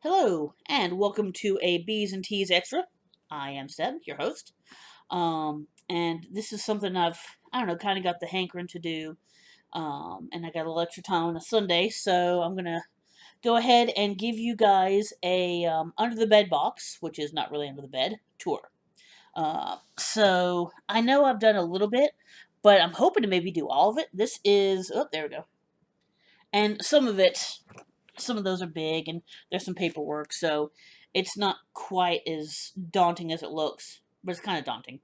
Hello, and welcome to a B's and T's Extra. I am Seb, your host. And this is something I don't know, kind of got the hankering to do. And I got a little extra time on a Sunday, so I'm going to go ahead and give you guys a under the bed box, which is not really under the bed, tour. So I know I've done a little bit, but I'm hoping to maybe do all of it. This is, oh, there we go. And some of those are big and there's some paperwork, so it's not quite as daunting as it looks, but it's kind of daunting.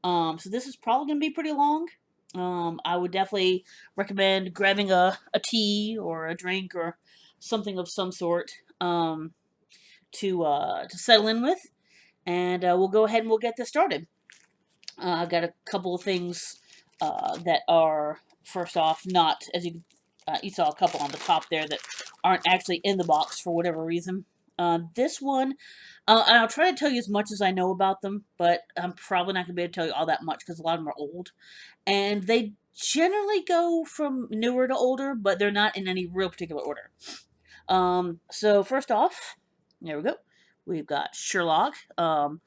So this is probably going to be pretty long. I would definitely recommend grabbing a tea or a drink or something of some sort to settle in with, and we'll go ahead and we'll get this started. I've got a couple of things that are first off not as you saw a couple on the top there that aren't actually in the box for whatever reason. This one, and I'll try to tell you as much as I know about them, but I'm probably not going to be able to tell you all that much because a lot of them are old. And they generally go from newer to older, but they're not in any real particular order. So first off, there we go. We've got Sherlock. Again,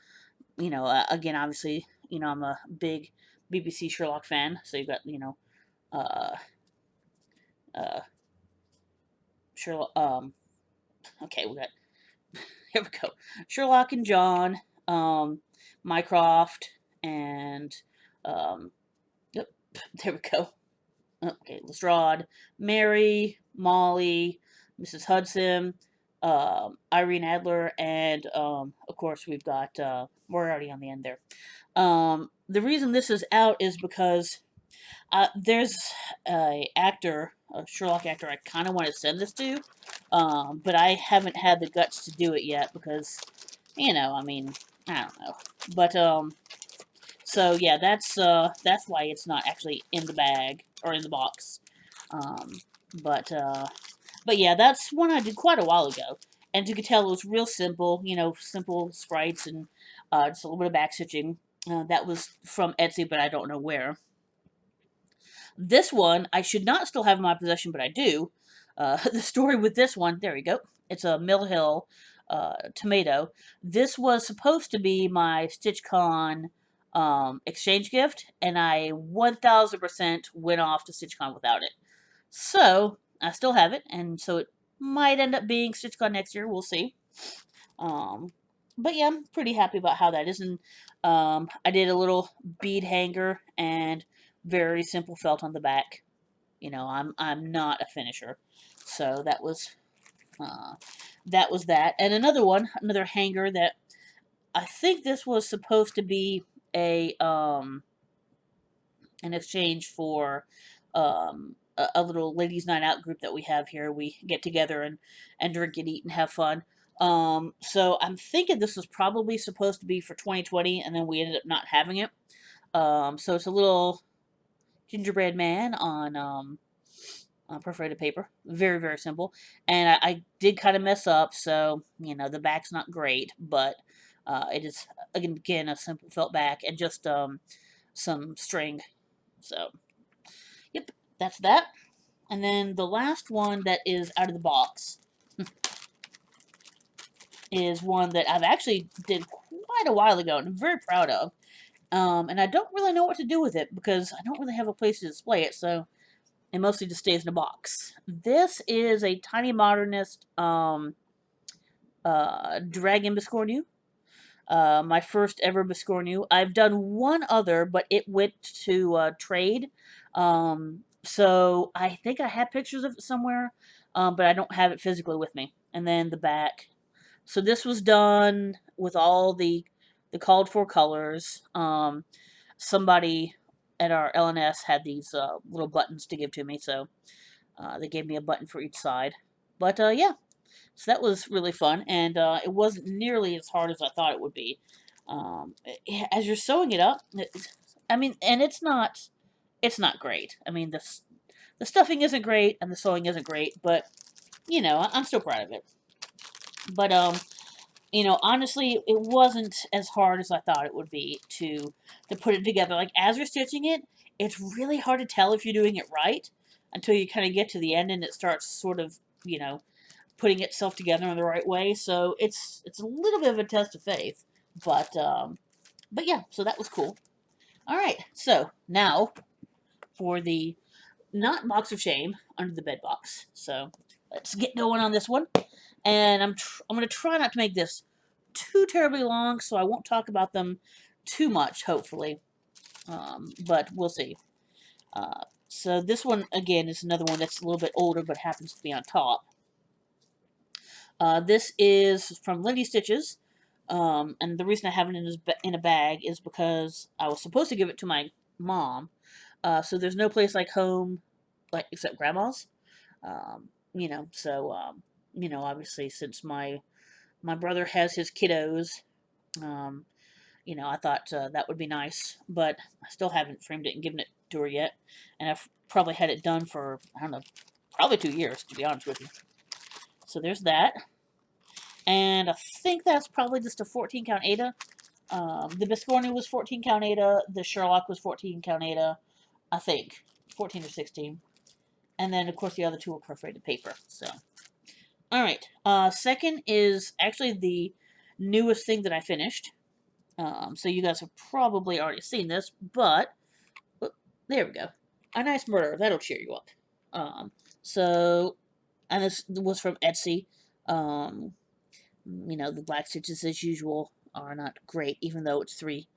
obviously, I'm a big BBC Sherlock fan, so you've got, uh, uh, Sherlock, okay, we got, here we go, Sherlock and John, Mycroft, and, yep, there we go. Okay, Lestrade, Mary, Molly, Mrs. Hudson, Irene Adler, and, of course, we've got, Moriarty on the end there. The reason this is out is because there's a Sherlock actor I kind of want to send this to, but I haven't had the guts to do it yet because, I mean, I don't know. But so yeah, that's why it's not actually in the bag or in the box. Um, but uh, but yeah, that's one I did quite a while ago, and you could tell it was real simple. Simple sprites and just a little bit of back stitching. That was from Etsy, but I don't know where. This one I should not still have in my possession, but I do. The story with this one, there we go. It's a Mill Hill tomato. This was supposed to be my StitchCon exchange gift, and I 1000% went off to StitchCon without it. So I still have it, and so it might end up being StitchCon next year. We'll see. Um, but yeah, I'm pretty happy about how that is. And I did a little bead hanger and very simple felt on the back. I'm not a finisher, so uh, that. And another hanger that I think this was supposed to be a an exchange for a little ladies' night out group that we have here. We get together and drink and eat and have fun. So I'm thinking this was probably supposed to be for 2020, and then we ended up not having it. So it's a little gingerbread man on perforated paper. Very, very simple. And I did kind of mess up, so, the back's not great, but it is, again, a simple felt back and just some string. So, yep, that's that. And then the last one that is out of the box is one that I've actually did quite a while ago and I'm very proud of. And I don't really know what to do with it because I don't really have a place to display it, so it mostly just stays in a box. This is a Tiny Modernist Dragon Biscornu. My first ever Biscornu. I've done one other, but it went to trade. So I think I have pictures of it somewhere, but I don't have it physically with me. And then the back. So this was done with all the called for colors. Somebody at our LNS had these little buttons to give to me, so they gave me a button for each side. But yeah, so that was really fun, and it wasn't nearly as hard as I thought it would be. As you're sewing it up, I mean, and it's not great. I mean, the stuffing isn't great, and the sewing isn't great, but I'm still proud of it. But honestly, it wasn't as hard as I thought it would be to put it together. Like as you're stitching it, it's really hard to tell if you're doing it right until you kind of get to the end and it starts sort of, putting itself together in the right way. So it's a little bit of a test of faith, but yeah, so that was cool. All right, so now for the not box of shame under the bed box. So let's get going on this one, and I'm gonna try not to make this too terribly long, so I won't talk about them too much, hopefully. But we'll see. So this one again is another one that's a little bit older, but happens to be on top. This is from Lindy Stitches, and the reason I have it in a bag is because I was supposed to give it to my mom. So there's no place like home, like except grandma's. Obviously since my brother has his kiddos, um, I thought that would be nice, but I still haven't framed it and given it to her yet, and I've probably had it done for I don't know, probably 2 years to be honest with you. So there's that. And I think that's probably just a 14 count Ada. The Biscorni was 14 count Ada. The Sherlock was 14 count Ada. I think 14 or 16. And then of course the other two were perforated paper. So, all right. Second is actually the newest thing that I finished. So you guys have probably already seen this, but there we go. A nice murder that'll cheer you up. So, and this was from Etsy. The black stitches as usual are not great, even though it's three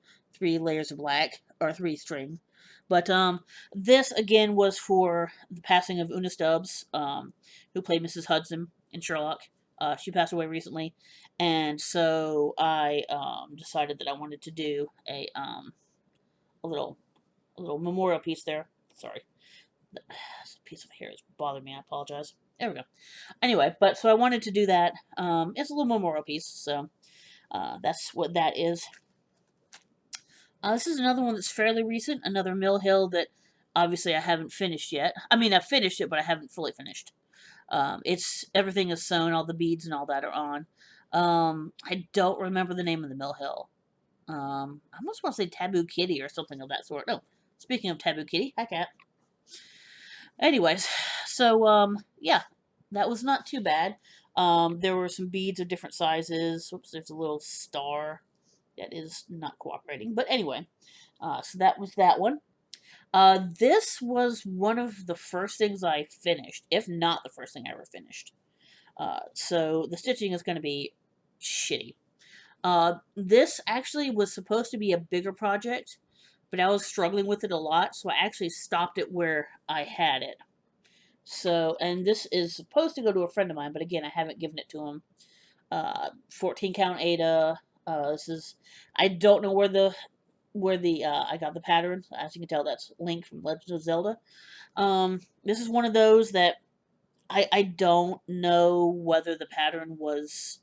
layers of black or three string. But this again was for the passing of Una Stubbs, who played Mrs. Hudson in Sherlock. She passed away recently, and so I decided that I wanted to do a little memorial piece there. Sorry, this piece of hair is bothering me. I apologize. There we go. Anyway, but so I wanted to do that. It's a little memorial piece, so that's what that is. This is another one that's fairly recent. Another Mill Hill that obviously I haven't finished yet. I mean, I've finished it, but I haven't fully finished. It's everything is sewn, all the beads and all that are on. I don't remember the name of the Mill Hill. I almost want to say Taboo Kitty or something of that sort. No, speaking of Taboo Kitty, hi cat. Anyways, so yeah, that was not too bad. There were some beads of different sizes. Oops, there's a little star that is not cooperating. But anyway, so that was that one. This was one of the first things I finished, if not the first thing I ever finished. So the stitching is going to be shitty. This actually was supposed to be a bigger project, but I was struggling with it a lot, so I actually stopped it where I had it. So, and this is supposed to go to a friend of mine, but again, I haven't given it to him. 14 count Ada. This is, I don't know where the I got the pattern. As you can tell, that's Link from Legend of Zelda. This is one of those that I don't know whether the pattern was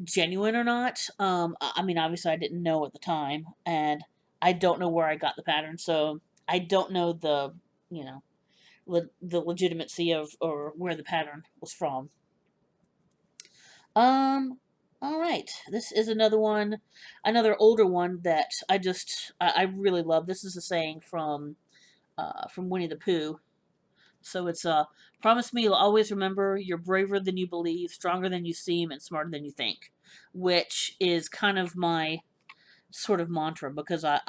genuine or not. I mean, obviously I didn't know at the time, and I don't know where I got the pattern, so I don't know the, the legitimacy of, or where the pattern was from. All right. This is another one, another older one that I really love. This is a saying from Winnie the Pooh. So it's promise me you'll always remember you're braver than you believe, stronger than you seem, and smarter than you think, which is kind of my sort of mantra because I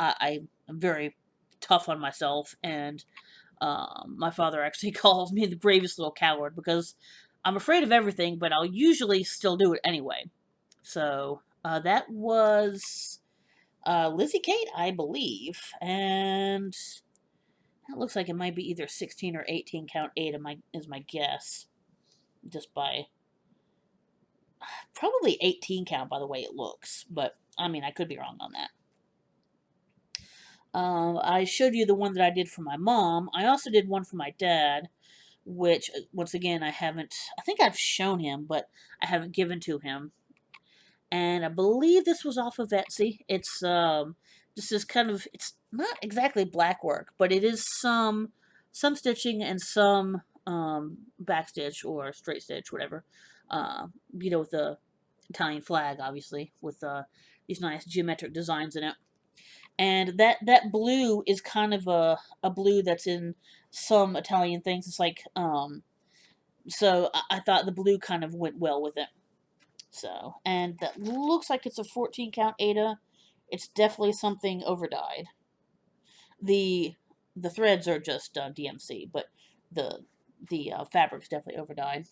am very tough on myself, and my father actually calls me the bravest little coward because I'm afraid of everything, but I'll usually still do it anyway. So that was Lizzie Kate, I believe, and it looks like it might be either 16 or 18 count 8 is my guess, just by probably 18 count by the way it looks, but I mean I could be wrong on that. I showed you the one that I did for my mom. I also did one for my dad, which once again I think I've shown him, but I haven't given to him. And I believe this was off of Etsy. It's this is kind of, it's not exactly black work, but it is some stitching and some back stitch or straight stitch, whatever. With the Italian flag, obviously, with these nice geometric designs in it. And that blue is kind of a blue that's in some Italian things. It's like So I thought the blue kind of went well with it. So, and that looks like it's a 14 count Ada. It's definitely something over dyed. The the threads are just DMC, but the fabric's definitely over dyed.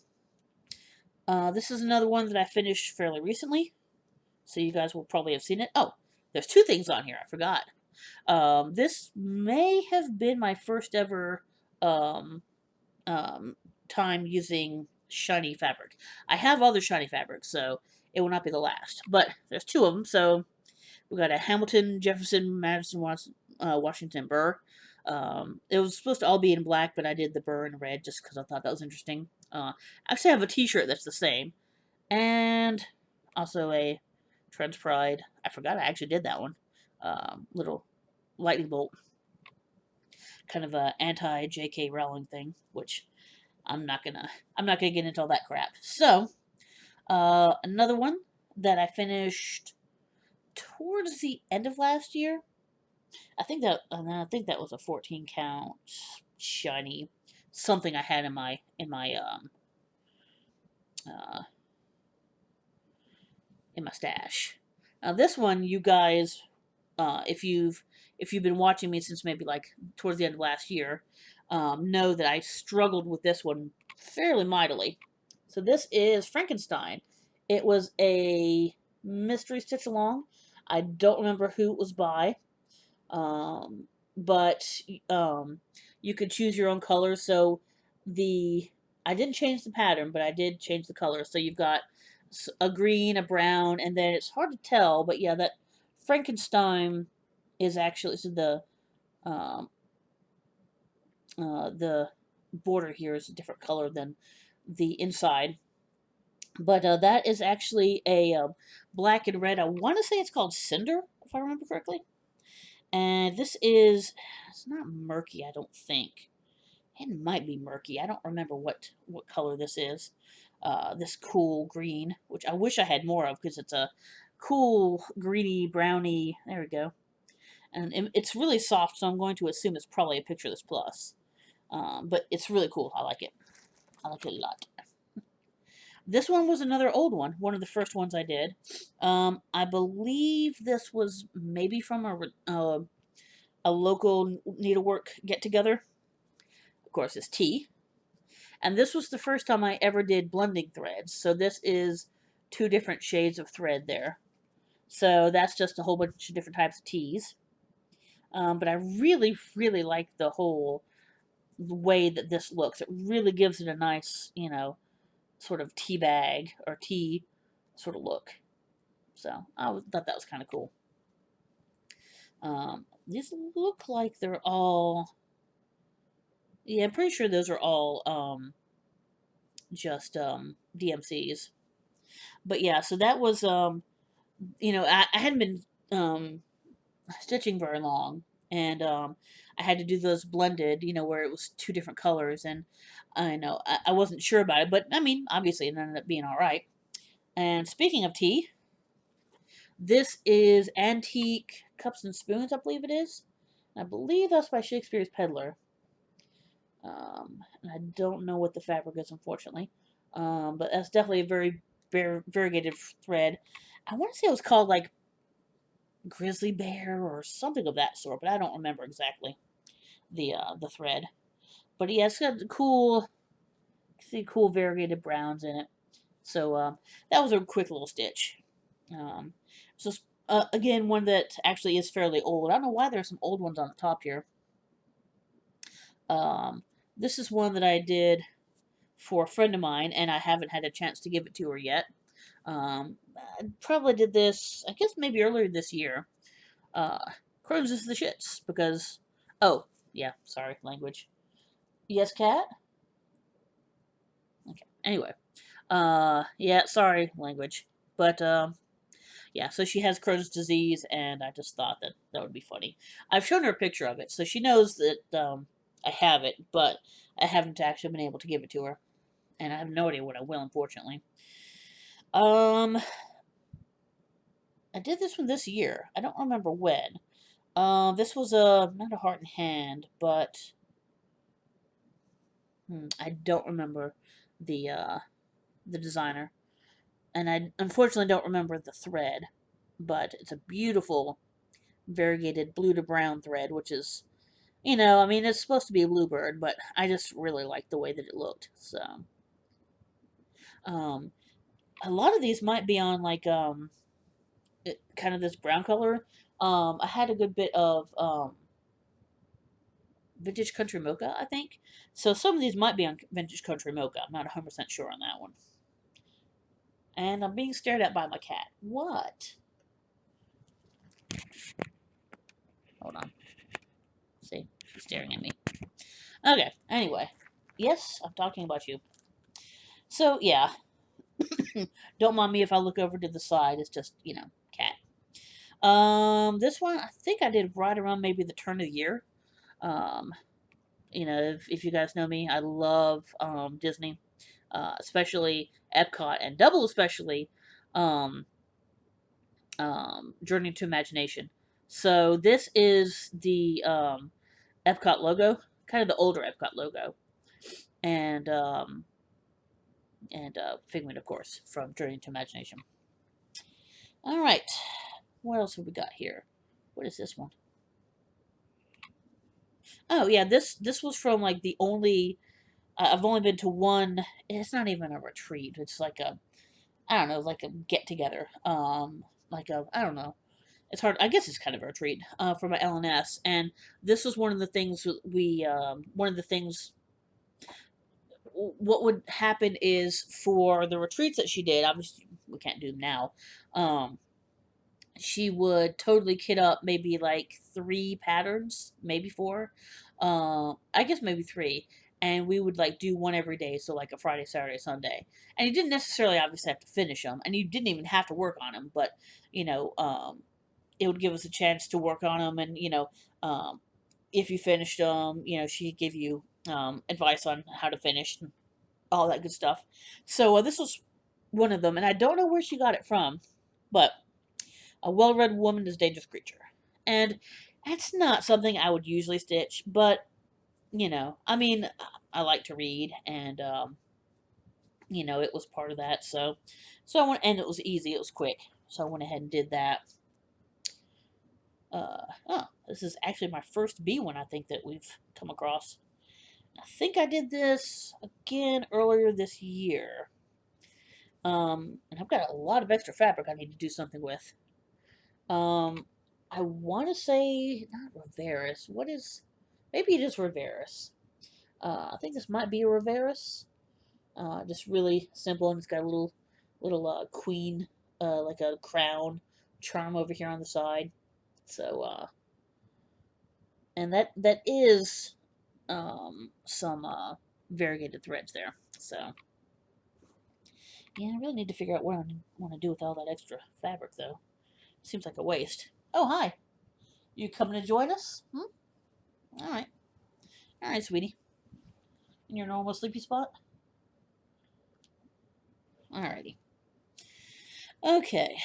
This is another one that I finished fairly recently, so you guys will probably have seen it. Oh, there's two things on here I forgot. This may have been my first ever um, um, time using shiny fabric. I have other shiny fabrics, so it will not be the last. But there's two of them, so we got a Hamilton, Jefferson, Madison, Washington burr. It was supposed to all be in black, but I did the burr in red just because I thought that was interesting. Actually, I have a T-shirt that's the same, and also a Trends Pride. I forgot I actually did that one. Little lightning bolt, kind of a anti J.K. Rowling thing, which I'm not gonna get into all that crap. So, another one that I finished towards the end of last year. I think that was a 14 count shiny something I had uh, in my stash. Now this one, you guys, if you've been watching me since maybe like towards the end of last year, know that I struggled with this one fairly mightily. So this is Frankenstein. It was a mystery stitch along. I don't remember who it was by, but um, you could choose your own colors. So the I didn't change the pattern, but I did change the color. So you've got a green, a brown, and then it's hard to tell, but yeah, that Frankenstein is actually so um, the border here is a different color than the inside. But that is actually a black and red. I want to say it's called Cinder, if I remember correctly. And this is, it's not murky, I don't think. It might be murky. I don't remember what color this is. This cool green, which I wish I had more of because it's a cool greeny browny. There we go. And it's really soft, so I'm going to assume it's probably a Picture This Plus. But it's really cool. I like it. I like it a lot. This one was another old one of the first ones I did. I believe this was maybe from a local needlework get together. Of course, it's tea. And this was the first time I ever did blending threads. So this is two different shades of thread there. So that's just a whole bunch of different types of teas. But I really, really like the whole way that this looks. It really gives it a nice, sort of tea bag or tea sort of look. So I thought that was kind of cool. These look like they're all. Yeah, I'm pretty sure those are all just DMCs. But yeah, so that was I hadn't been stitching very long, and I had to do those blended, where it was two different colors, and I know I wasn't sure about it, but I mean, obviously, it ended up being all right. And speaking of tea, this is Antique Cups and Spoons, I believe it is. I believe that's by Shakespeare's Peddler. And I don't know what the fabric is, unfortunately. But that's definitely a very variegated thread. I want to say it was called like grizzly bear or something of that sort, but I don't remember exactly the thread. But yeah, it's got cool variegated browns in it. So that was a quick little stitch. So again, one that actually is fairly old. I don't know why there's some old ones on the top here. Um, this is one that I did for a friend of mine, and I haven't had a chance to give it to her yet. I probably did this, I guess maybe earlier this year. Uh, Crohn's is the shits because, oh yeah, sorry, language. Yes, cat. Okay. Anyway, yeah, sorry, language. But yeah, so she has Crohn's disease, and I just thought that that would be funny. I've shown her a picture of it, so she knows that I have it, but I haven't actually been able to give it to her, and I have no idea what I will, unfortunately. Um, I did this one this year. I don't remember when. This was not a heart and hand, but I don't remember the the designer, and I unfortunately don't remember the thread, but it's a beautiful variegated blue to brown thread, which is, I mean, it's supposed to be a bluebird, but I just really liked the way that it looked. So, um, a lot of these might be on like kind of this brown color. I had a good bit of vintage country mocha, I think. So some of these might be on vintage country mocha. I'm not 100% sure on that one. And I'm being stared at by my cat. What? Hold on. See, she's staring at me. Okay. Anyway, yes, I'm talking about you. So yeah, don't mind me if I look over to the side. It's just cat. This one I think I did right around maybe the turn of the year. Um, if you guys know me, I love Disney, especially Epcot and double especially um, Journey to Imagination. So this is the Epcot logo, kind of the older Epcot logo, and Figment, of course, from Journey to Imagination. All right, what else have we got here? What is this one? Oh yeah, this was from like the only. I've only been to one. It's not even a retreat. It's like a, I don't know, like a get together. Like a, I don't know. It's hard. I guess it's kind of a retreat for my LNS, and this was one of the things one of the things. What would happen is for the retreats that she did. Obviously, we can't do them now. She would totally kit up maybe like 3 patterns, maybe 4. I guess maybe 3. And we would like do one every day, so like a Friday, Saturday, Sunday. And you didn't necessarily obviously have to finish them, and you didn't even have to work on them, but you know, it would give us a chance to work on them, and um, if you finished them, she'd give you advice on how to finish and all that good stuff. So this was one of them, and I don't know where she got it from, but a well-read woman is a dangerous creature. And that's not something I would usually stitch, but I mean, I like to read, and it was part of that. So I went, and it was easy, it was quick, so I went ahead and did that. Oh, this is actually my first B one I think that we've come across. I think I did this again earlier this year. And I've got a lot of extra fabric I need to do something with. Um, I want to say not Riveris. What is? Maybe it is Riveris. I think this might be a Riveris. Just really simple, and it's got a little queen, like a crown charm over here on the side. So, and that is some variegated threads there. So, yeah, I really need to figure out what I want to do with all that extra fabric, though. Seems like a waste. Oh, hi. You coming to join us? Hmm? All right. All right, sweetie. In your normal sleepy spot? Alrighty. Okay.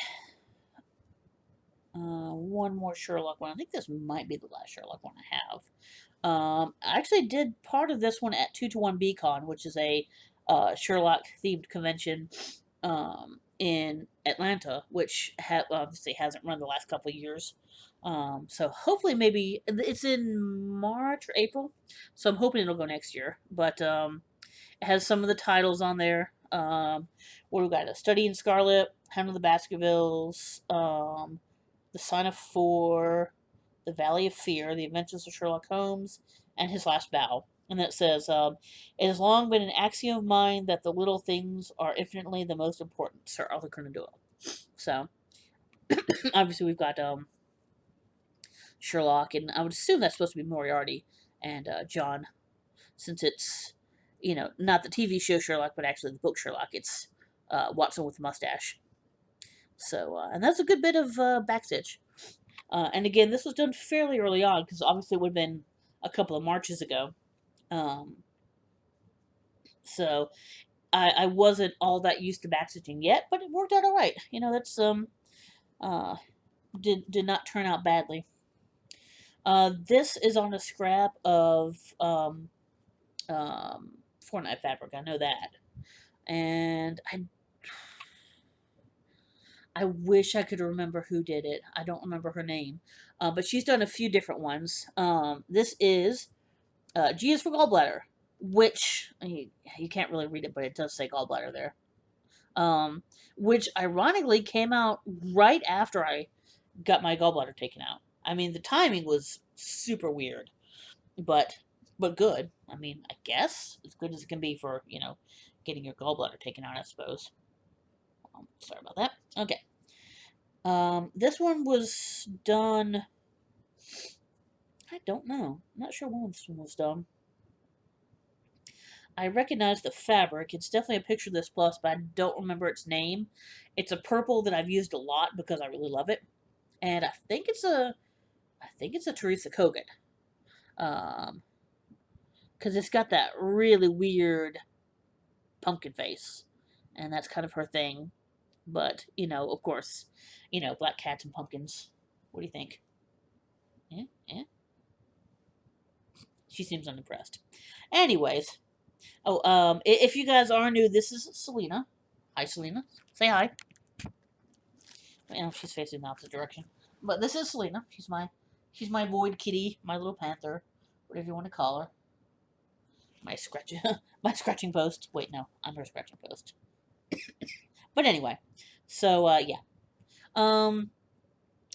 One more Sherlock one. I think this might be the last Sherlock one I have. I actually did part of this one at 221 BCon, which is a Sherlock themed convention in Atlanta, which obviously hasn't run the last couple of years. So hopefully maybe it's in March or April, so I'm hoping it'll go next year. But it has some of the titles on there. What we got? A Study in Scarlet, Hound of the Baskervilles, The Sign of Four, The Valley of Fear, The Adventures of Sherlock Holmes, and His Last Bow. And that says, it has long been an axiom of mine that the little things are infinitely the most important, Sir Arthur Conan Doyle. So, obviously, we've got Sherlock, and I would assume that's supposed to be Moriarty and John, since it's, not the TV show Sherlock, but actually the book Sherlock. It's Watson with a mustache. So, and that's a good bit of backstitch. And again, this was done fairly early on, because obviously it would have been a couple of Marches ago. So I wasn't all that used to backstitching yet, but it worked out all right. That's uh, did not turn out badly. This is on a scrap of Fortnite fabric. I know that. and I wish I could remember who did it. I don't remember her name, but she's done a few different ones. This is G is for gallbladder, which you can't really read it, but it does say gallbladder there. Which ironically came out right after I got my gallbladder taken out. I mean, the timing was super weird, but good. I mean, I guess as good as it can be for getting your gallbladder taken out, I suppose. Sorry about that. Okay. This one was done. I don't know. I'm not sure when this one was done. I recognize the fabric. It's definitely a Picture This Plus, but I don't remember its name. It's a purple that I've used a lot because I really love it, and I think it's a Teresa Kogan. Because it's got that really weird pumpkin face, and that's kind of her thing. But of course, black cats and pumpkins. What do you think? Yeah, yeah. She seems unimpressed. Anyways, if you guys are new, this is Selena. Hi, Selena. Say hi. Well, she's facing the opposite direction. But this is Selena. She's my void kitty, my little panther, whatever you want to call her. My scratching, my scratching post. Wait, no, I'm her scratching post. But anyway, so yeah. All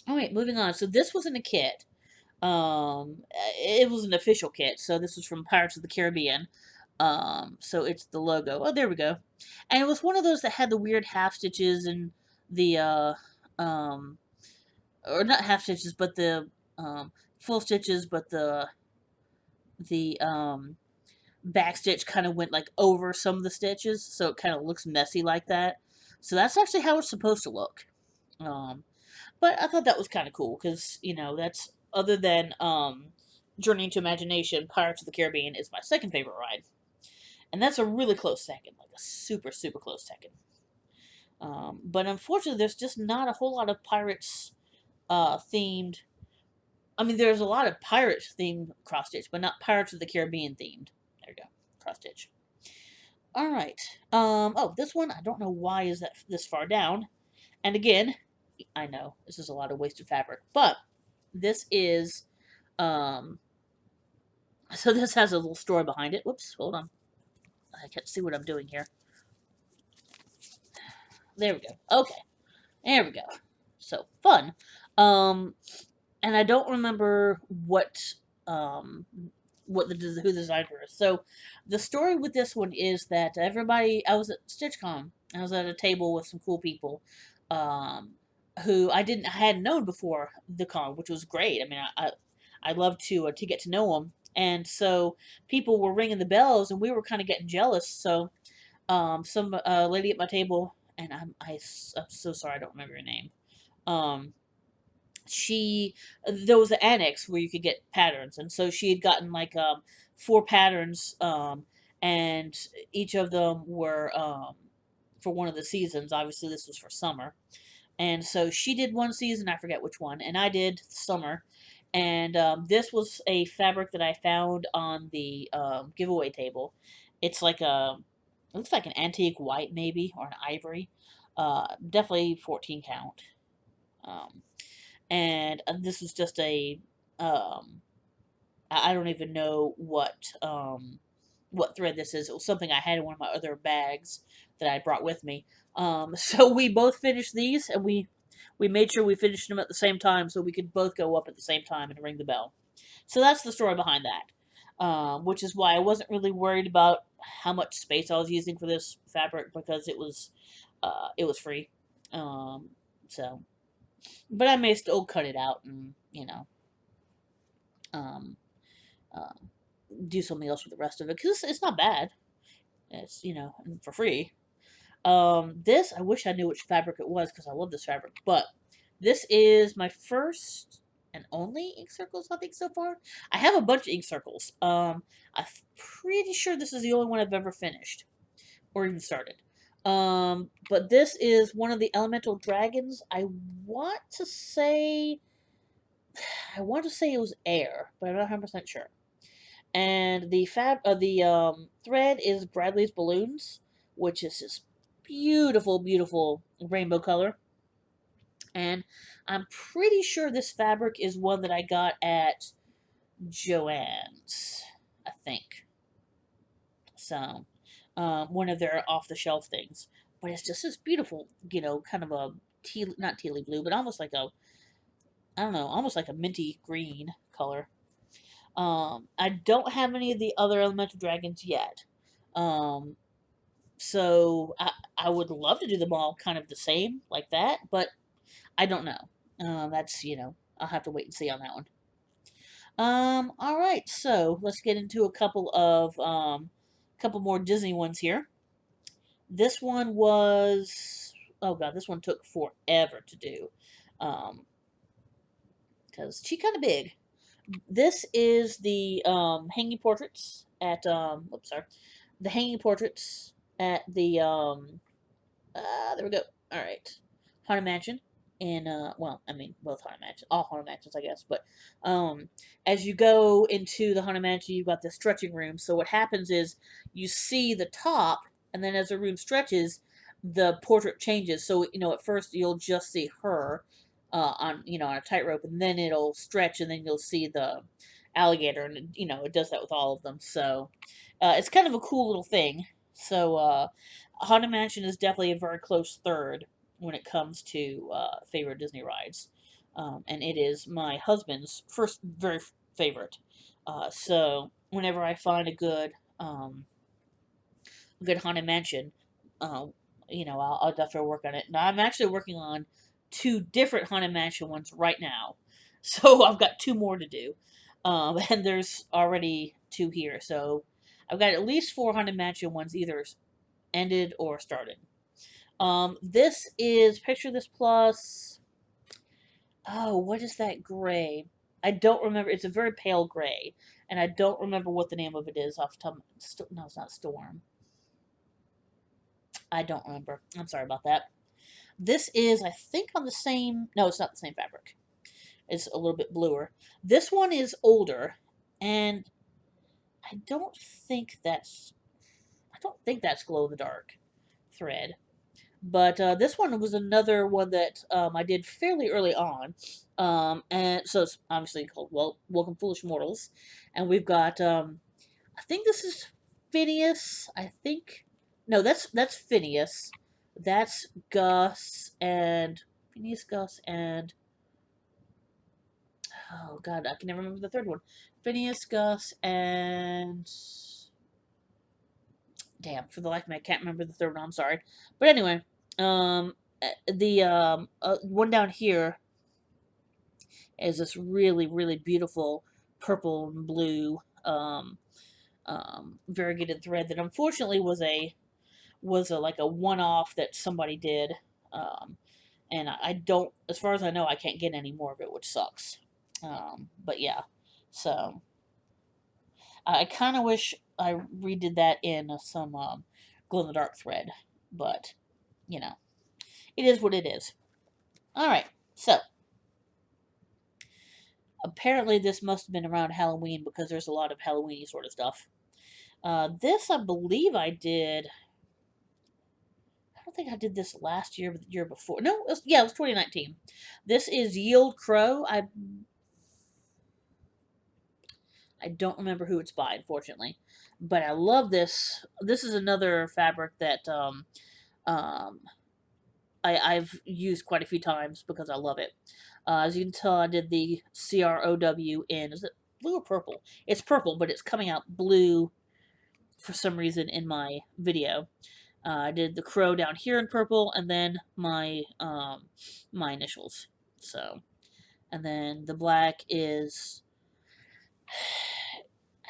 right, moving on. So this wasn't a kit. It was an official kit. So this was from Pirates of the Caribbean. So it's the logo. Oh, there we go. And it was one of those that had the weird half stitches and the or not half stitches, but the full stitches, but the back stitch kind of went like over some of the stitches, so it kind of looks messy like that. So that's actually how it's supposed to look. Um, but I thought that was kind of cool because that's other than Journey into Imagination, Pirates of the Caribbean is my second favorite ride, and that's a really close second, like a super super close second. But unfortunately, there's just not a whole lot of pirates themed. I mean, there's a lot of pirates themed cross stitch, but not Pirates of the Caribbean themed. There you go, cross stitch. All right. Oh, this one I don't know why is that this far down. And again, I know this is a lot of wasted fabric, but this is um. So this has a little story behind it. Whoops, hold on. I can't see what I'm doing here. There we go. Okay, there we go. So fun. Um, and I don't remember um who the designer is. So the story with this one is that everybody I was at StitchCon. I was at a table with some cool people, um, who I hadn't known before the con, which was great. I mean, I love to get to know them, and so people were ringing the bells, and we were kind of getting jealous. So some lady at my table, and I'm so sorry I don't remember her name. Um, she there was an annex where you could get patterns, and so she had gotten like four patterns, and each of them were for one of the seasons. Obviously this was for summer, and so she did one season, I forget which one, and I did summer. And this was a fabric that I found on the giveaway table. It's like it looks like an antique white maybe, or an ivory, definitely 14 count. um, and this is just a um I don't even know what thread this is. It was something I had in one of my other bags that I brought with me. So we both finished these, and we made sure we finished them at the same time so we could both go up at the same time and ring the bell. So that's the story behind that. Which is why I wasn't really worried about how much space I was using for this fabric, because it was free. Um, so but I may still cut it out and um, uh, do something else with the rest of it, because it's not bad. It's for free. This I wish I knew which fabric it was because I love this fabric, but this is my first and only ink circles I think so far. I have a bunch of ink circles. I'm pretty sure this is the only one I've ever finished or even started. But this is one of the elemental dragons. Want to say I want to say it was air, but I'm not 100% sure. And the thread is Bradley's balloons. which is this beautiful, beautiful rainbow color. And I'm pretty sure this fabric is one that I got at Joann's, I think. So, one of their off the shelf things. But it's just this beautiful, kind of a not tealy blue, but almost like a, I don't know, almost like a minty green color. I don't have any of the other elemental dragons yet. Um, so I would love to do them all kind of the same, like that, but I don't know. That's, I'll have to wait and see on that one. All right, so let's get into a couple more Disney ones here. This one was, oh god, this one took forever to do, because she's kind of big. This is the hanging portraits at oops, sorry, the hanging portraits at the there we go. All right, Haunted Mansion. In well, I mean both Haunted Mansions, all Haunted Mansions, I guess. But as you go into the Haunted Mansion, you've got the stretching room. So what happens is you see the top, and then as the room stretches, the portrait changes. So at first you'll just see her on a tightrope, and then it'll stretch, and then you'll see the alligator, and it does that with all of them. So it's kind of a cool little thing. So Haunted Mansion is definitely a very close third when it comes to favorite Disney rides, and it is my husband's first very favorite. So whenever I find a good Haunted Mansion, uh, I'll definitely work on it. Now I'm actually working on two different Haunted Mansion ones right now, so I've got two more to do, and there's already two here. So I've got at least four Haunted Mansion ones either ended or started. This is picture this plus. Oh, what is that gray? I don't remember. It's a very pale gray, and I don't remember what the name of it is off the top. No, it's not Storm. I don't remember. I'm sorry about that. This is, I think, on the same. No, it's not the same fabric. It's a little bit bluer. This one is older, and I don't think that's. I don't think that's glow in the dark thread. But this one was another one that I did fairly early on. And so it's obviously called Welcome Foolish Mortals. And we've got I think this is Phineas. I think no, that's Phineas. That's Gus and Phineas, Gus, and oh god, I can never remember the third one. Phineas, Gus, and damn, for the life of me, I can't remember the third one. I'm sorry, but anyway, the one down here is this really really beautiful purple and blue variegated thread that unfortunately was a like a one off that somebody did, um, and I don't, as far as I know, I can't get any more of it, which sucks. But yeah, so I kind of wish I redid that in some glow in the dark thread, but you know, it is what it is. All right, so apparently this must have been around Halloween because there's a lot of Halloweeny sort of stuff. This I believe I did. I don't think I did this last year, but the year before. No, it was 2019. This is Yield Crow. I don't remember who it's by, unfortunately, but I love this. This is another fabric that um, I've used quite a few times because I love it. As you can tell, I did the CROW in, is it blue or purple? It's purple, but it's coming out blue for some reason in my video. I did the crow down here in purple, and then my initials. So, and then the black is,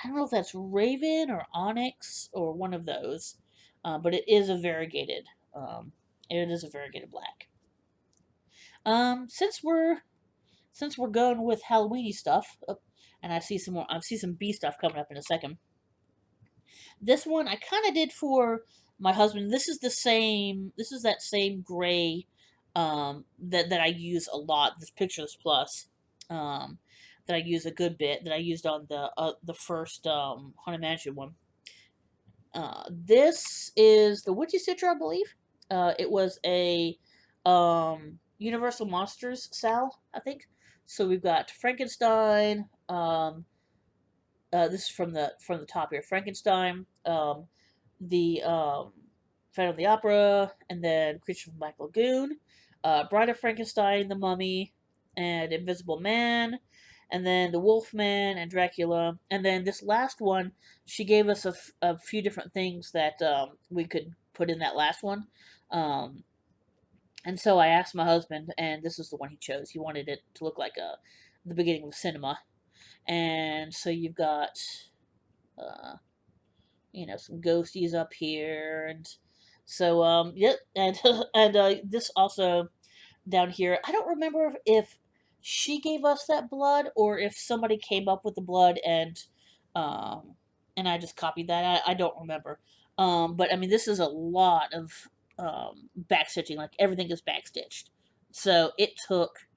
I don't know if that's raven or onyx or one of those, but it is a variegated. It is a variegated black. Since we're going with Halloweeny stuff, and I see some more. I see some bee stuff coming up in a second. This one I kind of did for my husband. This is the same. This is that same gray that I use a lot. This Pictures Plus that I use a good bit. That I used on the first Haunted Mansion one. This is the Witchy Stitcher, I believe. It was a Universal Monsters Sal, I think. So we've got Frankenstein. This is from the top here. Frankenstein. The Phantom of the Opera, and then Creature from Black Lagoon, Bride of Frankenstein, The Mummy, and Invisible Man, and then The Wolfman and Dracula, and then this last one, she gave us a few different things that we could put in that last one. Um, and so I asked my husband, and this is the one he chose. He wanted it to look like the beginning of a cinema. And so you've got uh, some ghosties up here, and so yep, and and this also down here. I don't remember if she gave us that blood or if somebody came up with the blood um and I just copied that. I don't remember. But I mean, this is a lot of backstitching. Like everything is backstitched, so it took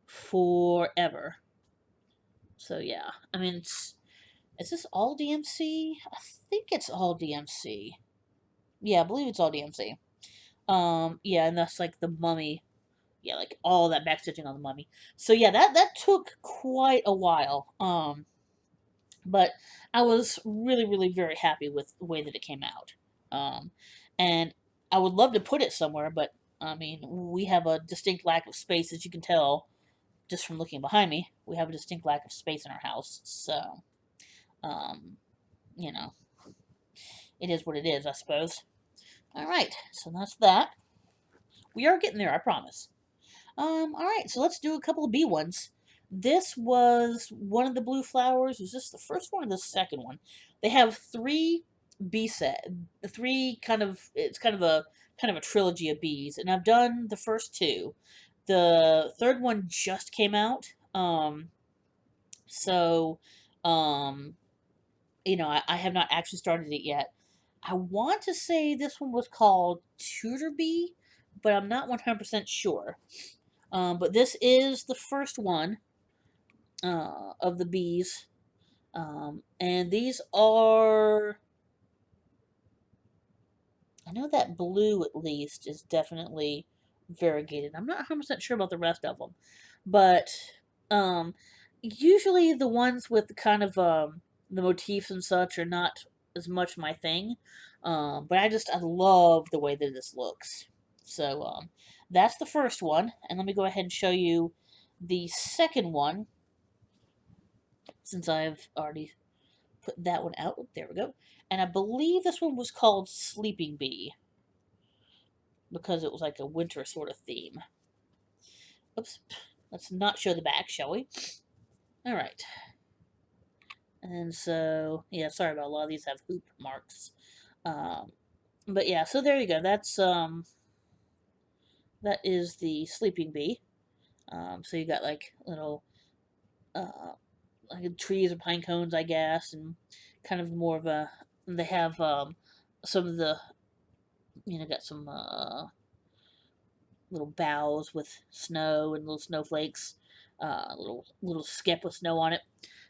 forever. So yeah, I mean, is this all DMC? I think it's all DMC. Yeah, I believe it's all DMC. Yeah, and that's like the mummy. Yeah, like all that backstitching on the mummy. So yeah, that took quite a while. But I was really, really very happy with the way that it came out. Um, and I would love to put it somewhere, but I mean, we have a distinct lack of space, as you can tell just from looking behind me. We have a distinct lack of space in our house, so um, you know, it is what it is, I suppose. All right, so that's that. We are getting there, I promise. All right, so let's do a couple of B ones. This was one of the blue flowers. Was this the first one or the second one? They have three B set, three kind of. It's kind of a trilogy of bees, and I've done the first two. The third one just came out. So, um, I have not actually started it yet. I want to say this one was called Tudor Bee, but I'm not 100% sure. But this is the first one of the bees. And these are. I know that blue, at least, is definitely variegated. I'm not 100% sure about the rest of them. But um, usually the ones with kind of the motifs and such are not as much my thing. But I love the way that this looks. So that's the first one. And let me go ahead and show you the second one, since I've already put that one out. There we go. And I believe this one was called Sleeping Bee because it was like a winter sort of theme. Oops. Let's not show the back, shall we? All right. And so, yeah, sorry about a lot of these have hoop marks. Um, but yeah, so there you go. That is the Sleeping Bee. So you got like little uh, like trees or pine cones, I guess, and kind of more of a. They have some of the got some little boughs with snow and little snowflakes, little skip with snow on it.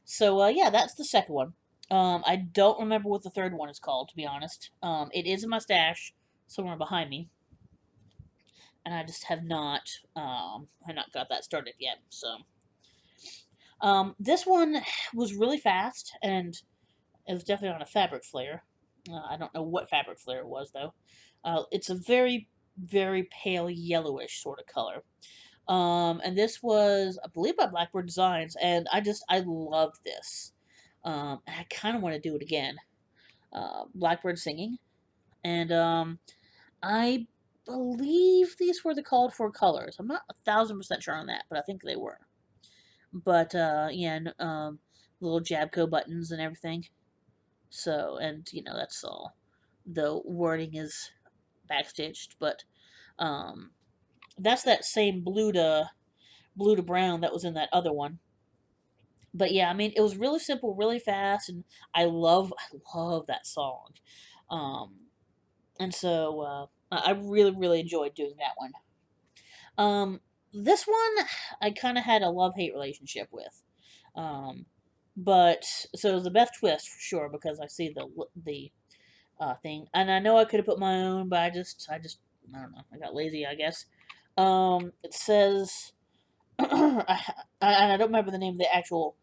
So yeah, that's the second one. I don't remember what the third one is called, to be honest. It is in my stash somewhere behind me, and I just have not got that started yet. So this one was really fast, and it was definitely on a fabric flare. I don't know what fabric flare it was though. It's a very, very pale yellowish sort of color. And this was, I believe, by Blackbird Designs, and I loved this. And I kind of want to do it again. Blackbird singing, and I believe these were the called for colors. I'm not 1,000% sure on that, but I think they were. But yeah, little Jabco buttons and everything. So, and that's all. The wording is backstitched, but um, that's that same blue to brown that was in that other one. But yeah, I mean, it was really simple, really fast, and I love that song. Um, and so I really, really enjoyed doing that one. This one I kind of had a love hate relationship with. Um, but so it was the Beth Twist for sure because I see the thing. And I know I could have put my own, but I don't know. I got lazy, I guess. It says, and I don't remember the name of the actual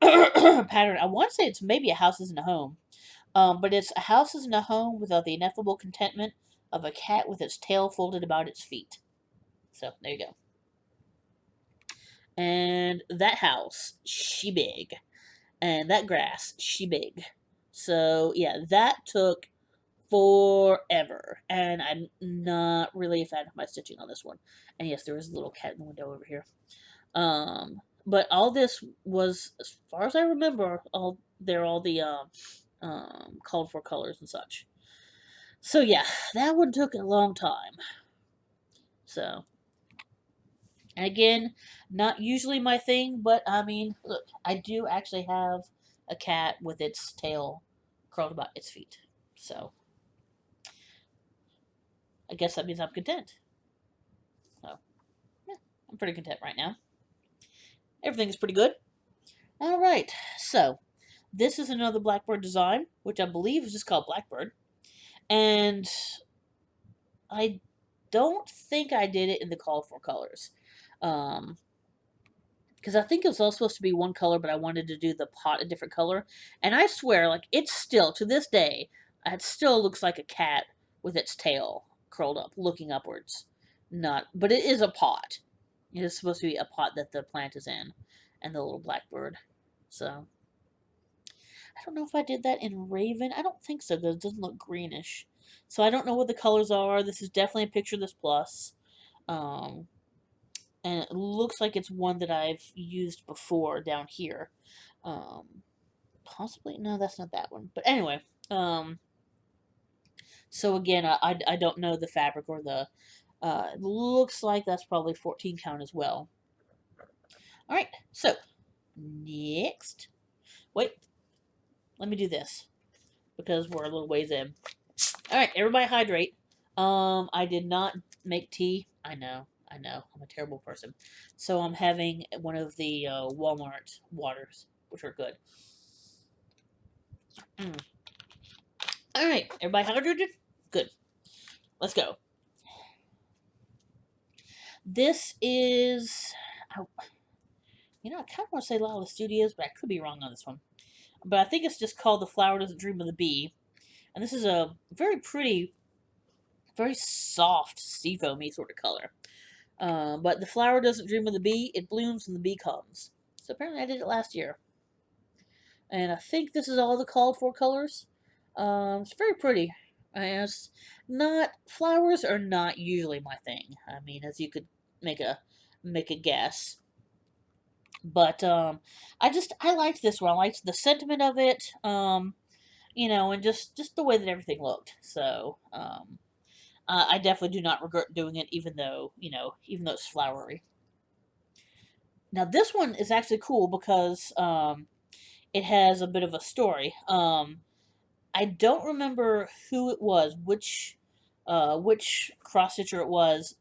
pattern. I want to say it's maybe a house isn't a home. But it's a house isn't a home without the ineffable contentment of a cat with its tail folded about its feet. So there you go. And that house, she big. And that grass, she big. So yeah, that took forever. And I'm not really a fan of my stitching on this one. And yes, there is a little cat in the window over here. But all this was, as far as I remember, all the called for colors and such. So yeah, that one took a long time. So, and again, not usually my thing, but I mean, look, I do actually have a cat with its tail curled about its feet. So, I guess that means I'm content. So, yeah, I'm pretty content right now. Everything's pretty good. All right, so this is another Blackbird design, which I believe is just called Blackbird. And I don't think I did it in the call for colors. Um, because I think it was all supposed to be one color, but I wanted to do the pot a different color. And I swear, like, it's still, to this day, it still looks like a cat with its tail curled up, looking upwards. Not, but it is a pot. It is supposed to be a pot that the plant is in, and the little blackbird. So, I don't know if I did that in Raven. I don't think so, because it doesn't look greenish. So I don't know what the colors are. This is definitely a picture of this plus. Um, and it looks like it's one that I've used before down here. Um, Possibly no, that's not that one. But anyway, so again, I don't know the fabric or the. It looks like that's probably 14 count as well. All right, so next, wait, let me do this because we're a little ways in. All right, everybody hydrate. I did not make tea. I know, I'm a terrible person. So I'm having one of the Walmart waters, which are good. Mm. All right, everybody hydrated? Good. Let's go. This is, I, I kind of want to say Lala Studios, but I could be wrong on this one. But I think it's just called The Flower Doesn't Dream of the Bee. And this is a very pretty, very soft, seafoamy sort of color. But the flower doesn't dream of the bee, it blooms when the bee comes. So apparently I did it last year. And I think this is all the called for colors. It's very pretty. And it's not, flowers are not usually my thing. I mean, as you could make a guess. But I liked this one. I liked the sentiment of it. And just the way that everything looked. So I definitely do not regret doing it, even though it's flowery. Now this one is actually cool because it has a bit of a story. I don't remember who it was, which cross stitcher it was,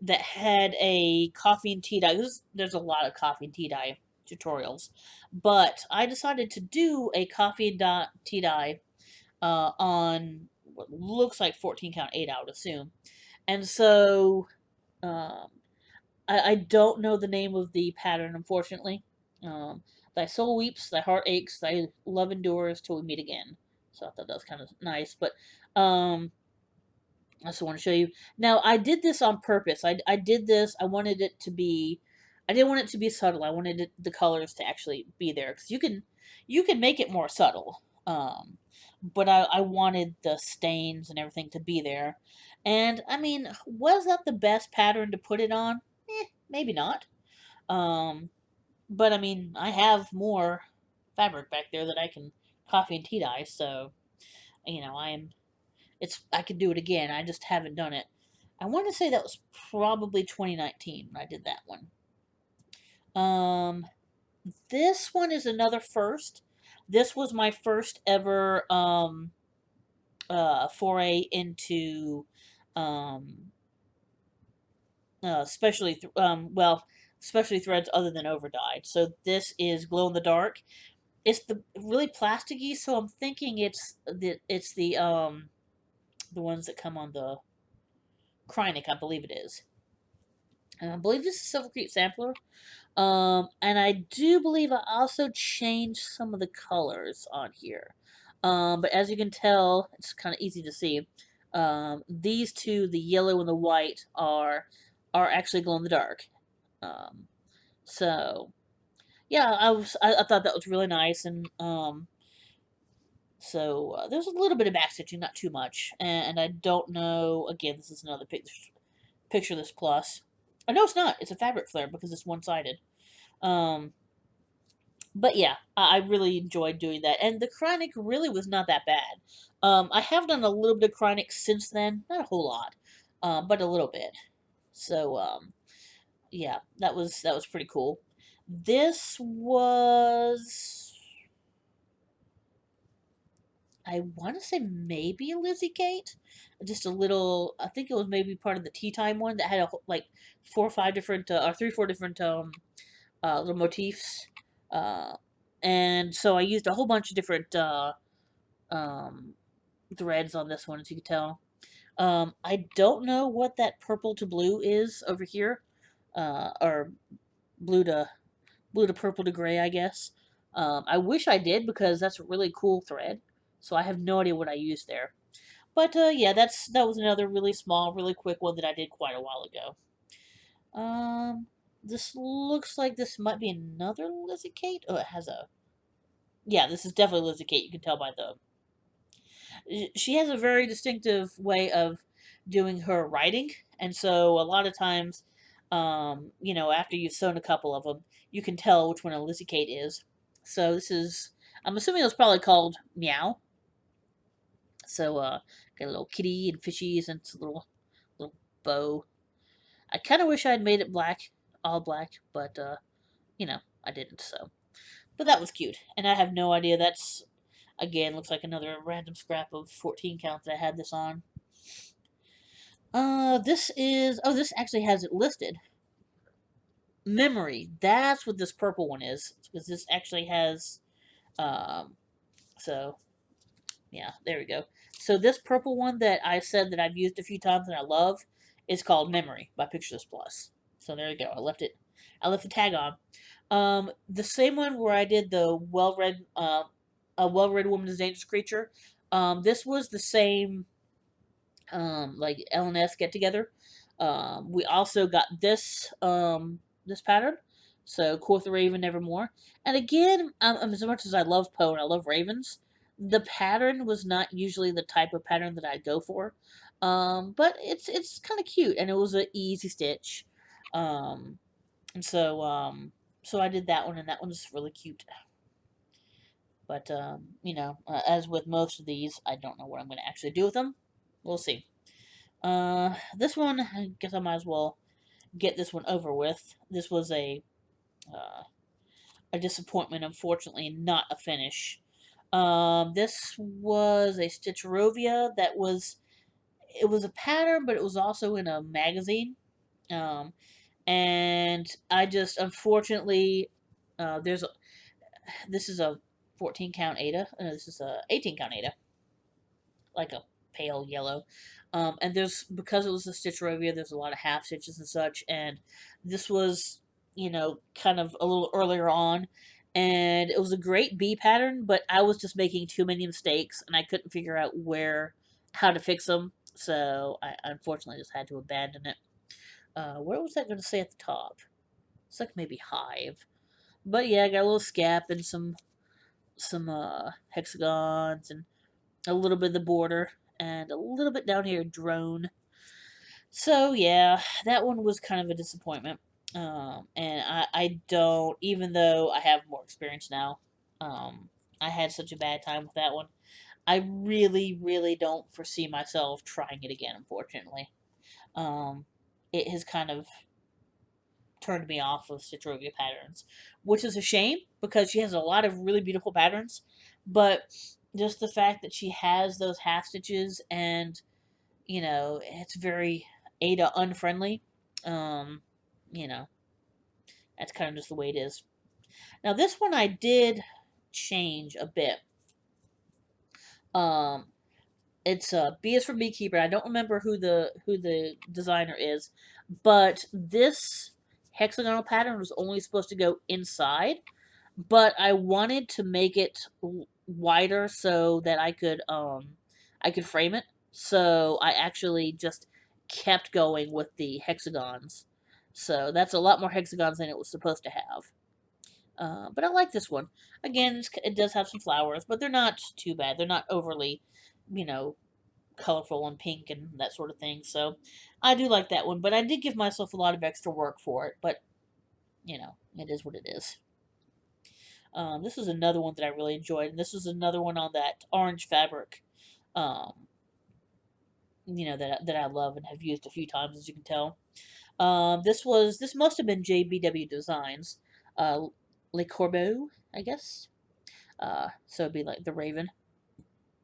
that had a coffee and tea dye. There's a lot of coffee and tea dye tutorials, but I decided to do a coffee and tea dye on what looks like 14 count 8, I would assume. And so um, I don't know the name of the pattern, unfortunately. Thy soul weeps, thy heart aches, thy love endures till we meet again. So I thought that was kind of nice. But I just want to show you. Now, I did this on purpose. I did this. I wanted it to be. I didn't want it to be subtle. I wanted the colors to actually be there because you can make it more subtle. But I wanted the stains and everything to be there. And I mean, was that the best pattern to put it on? Maybe not. Um, but I mean, I have more fabric back there that I can coffee and tea dye. So I could do it again. I just haven't done it. I want to say that was probably 2019 when I did that one. This one is another first. This was my first ever foray into um especially especially threads other than overdyed. So this is glow in the dark, It's the really plasticky, so I'm thinking it's the ones that come on the Kreinik, I believe it is. And I believe this is Silver Creek Sampler. And I do believe I also changed some of the colors on here. But as you can tell, it's kind of easy to see. These two, the yellow and the white, are actually glow in the dark. Um, so yeah, I thought that was really nice, and so there's a little bit of back stitching, not too much, and I don't know. Again, this is another picture of this plus. Oh, no, it's not. It's a fabric flare because it's one sided. Um, but yeah, I really enjoyed doing that, and the chronic really was not that bad. I have done a little bit of chronic since then, not a whole lot, but a little bit. So yeah, that was pretty cool. This was, I want to say, maybe a Lizzie Kate, just a little. I think it was maybe part of the tea time one that had like 4 or 5 different, or 3 or 4 different little motifs. Uh, and so I used a whole bunch of different um, threads on this one, as you can tell. I don't know what that purple to blue is over here, or blue to purple to gray, I guess. I wish I did because that's a really cool thread. So I have no idea what I used there. But yeah, that was another really small, really quick one that I did quite a while ago. This looks like this might be another Lizzie Kate. Oh, it has a, yeah, this is definitely Lizzie Kate. You can tell by the, she has a very distinctive way of doing her writing, and so a lot of times, after you've sewn a couple of them, you can tell which one a Lizzie Kate is. So this is, I'm assuming it was probably called Meow. So got a little kitty and fishies and it's a little bow. I kind of wish I had made it black, all black, but I didn't. So, but that was cute, and I have no idea. That's, again, looks like another random scrap of 14 count that I had this on. This is, oh, this actually has it listed. Memory. That's what this purple one is, because this actually has, um, so yeah, there we go. So this purple one that I said that I've used a few times and I love is called Memory by Picture This Plus. So there you go. I left the tag on. The same one where I did the well-read, a well-read woman is a dangerous creature. This was the same, like LNS get together. We also got this pattern. So Quoth the Raven Nevermore. And again, as much as I love Poe and I love ravens, the pattern was not usually the type of pattern that I'd go for. But it's kind of cute and it was an easy stitch. And so I did that one and that one's really cute. But as with most of these, I don't know what I'm going to actually do with them. We'll see. This one, I guess I might as well get this one over with. This was uh, a disappointment, unfortunately, not a finish. This was a Stitcherovia that was, it was a pattern, but it was also in a magazine. Um, and I just, unfortunately, this is a 14 count Ada, this is a 18 count Ada, like a pale yellow. And there's, because it was a Stitcherovia, there's a lot of half stitches and such, and this was, kind of a little earlier on, and it was a great B pattern, but I was just making too many mistakes, and I couldn't figure out how to fix them, so I unfortunately just had to abandon it. What was that going to say at the top? It's like maybe hive, but yeah, I got a little scap and some hexagons and a little bit of the border, and a little bit down here, drone. So yeah, that one was kind of a disappointment. And I don't, even though I have more experience now, I had such a bad time with that one. I really, really don't foresee myself trying it again, unfortunately. Um, it has kind of turned me off of Citrovia patterns, which is a shame because she has a lot of really beautiful patterns, but just the fact that she has those half stitches and it's very Ada unfriendly. Um, you know, that's kind of just the way it is. Now this one I did change a bit. Um, it's B is for Beekeeper. I don't remember who the designer is, but this hexagonal pattern was only supposed to go inside, but I wanted to make it wider so that I could frame it. So I actually just kept going with the hexagons. So that's a lot more hexagons than it was supposed to have. But I like this one. Again, it does have some flowers, but they're not too bad. They're not overly, you know, colorful and pink and that sort of thing. So I do like that one. But I did give myself a lot of extra work for it. But, you know, it is what it is. This is another one that I really enjoyed, and this is another one on that orange fabric, um, that I love and have used a few times, as you can tell. This must have been JBW Designs, uh, Le Corbeau, I guess. So it'd be like the Raven,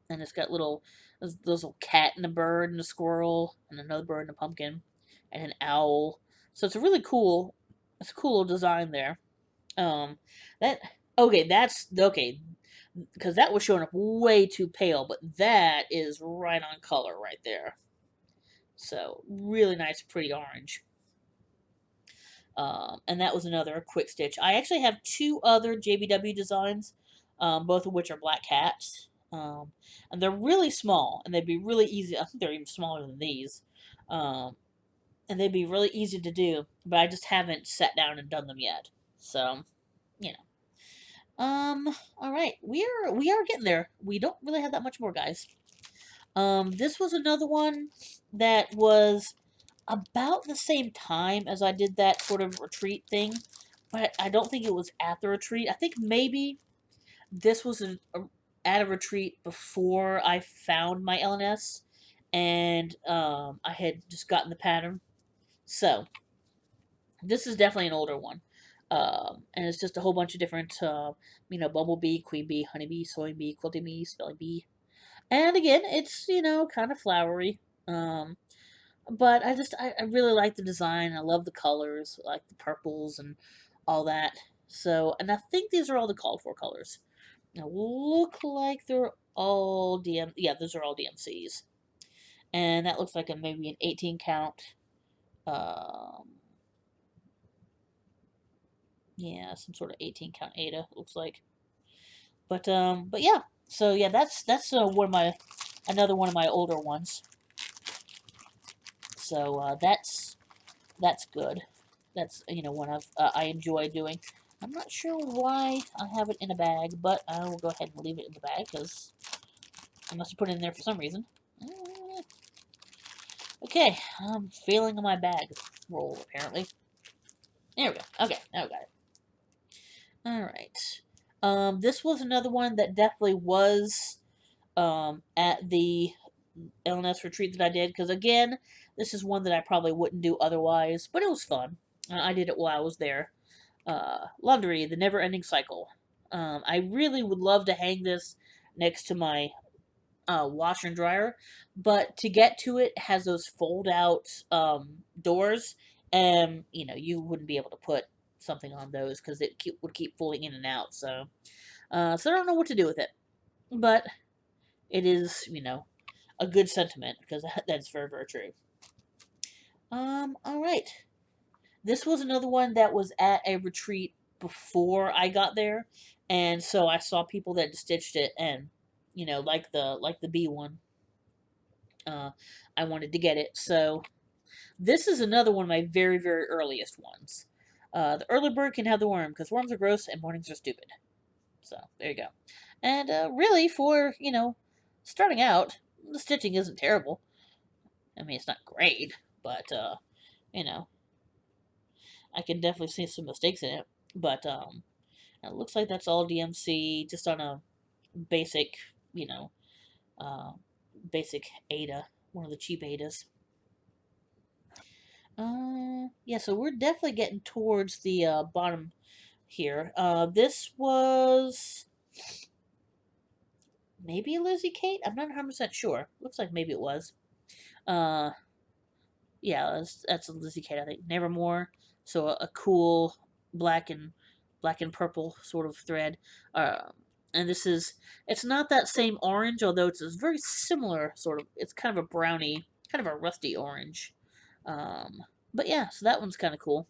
and it's got those little cat and a bird and a squirrel and another bird and a pumpkin and an owl. So it's a cool little design there. That okay, that's okay because that was showing up way too pale, but that is right on color right there. So really nice, pretty orange. And that was another quick stitch. I actually have two other JBW designs, both of which are black cats. And they're really small, and they'd be really easy. I think they're even smaller than these. And they'd be really easy to do, but I just haven't sat down and done them yet. So, you know. All right, we are getting there. We don't really have that much more, guys. This was another one that was about the same time as I did that sort of retreat thing, but I don't think it was at the retreat. I think maybe this was at a retreat before I found my LNS, and I had just gotten the pattern. So this is definitely an older one. And it's just a whole bunch of different, bumblebee, queen bee, honeybee, sewing bee, quilting bee, spelling bee. And again, it's, kind of flowery. But I really like the design. I love the colors, like the purples and all that. So, and I think these are all the called for colors. Now, look like they're all yeah, those are all DMCs. And that looks like maybe an 18 count. Um, yeah, some sort of 18 count Ada, looks like. But yeah. So yeah, that's another one of my older ones. So that's good. That's one I enjoy doing. I'm not sure why I have it in a bag, but I will go ahead and leave it in the bag because I must have put it in there for some reason. Okay, I'm failing on my bag roll apparently. There we go. Okay, now we got it. All right. This was another one that definitely was at the LNS retreat that I did because again, this is one that I probably wouldn't do otherwise, but it was fun. I did it while I was there. Laundry, the never ending cycle. I really would love to hang this next to my washer and dryer, but to get to it has those fold out doors, and you wouldn't be able to put something on those because would keep falling in and out. So I don't know what to do with it, but it is a good sentiment because that's very very true. All right. This was another one that was at a retreat before I got there, and so I saw people that stitched it, and like the B one. I wanted to get it, so this is another one of my very very earliest ones. The early bird can have the worm because worms are gross and mornings are stupid. So there you go. And really, for starting out, the stitching isn't terrible. I mean, it's not great, but you know, I can definitely see some mistakes in it. But it looks like that's all DMC, just on a basic, you know, uh, basic Ada, one of the cheap Adas. Yeah, so we're definitely getting towards the bottom here. This was maybe Lizzie Kate. I'm not 100% sure. Looks like maybe it was. Uh, yeah, that's a Lizzie Kate, I think. Nevermore. So a cool black and purple sort of thread. And it's not that same orange, although it's a very similar sort of, it's kind of a brownie, kind of a rusty orange. Um, but yeah, so that one's kind of cool.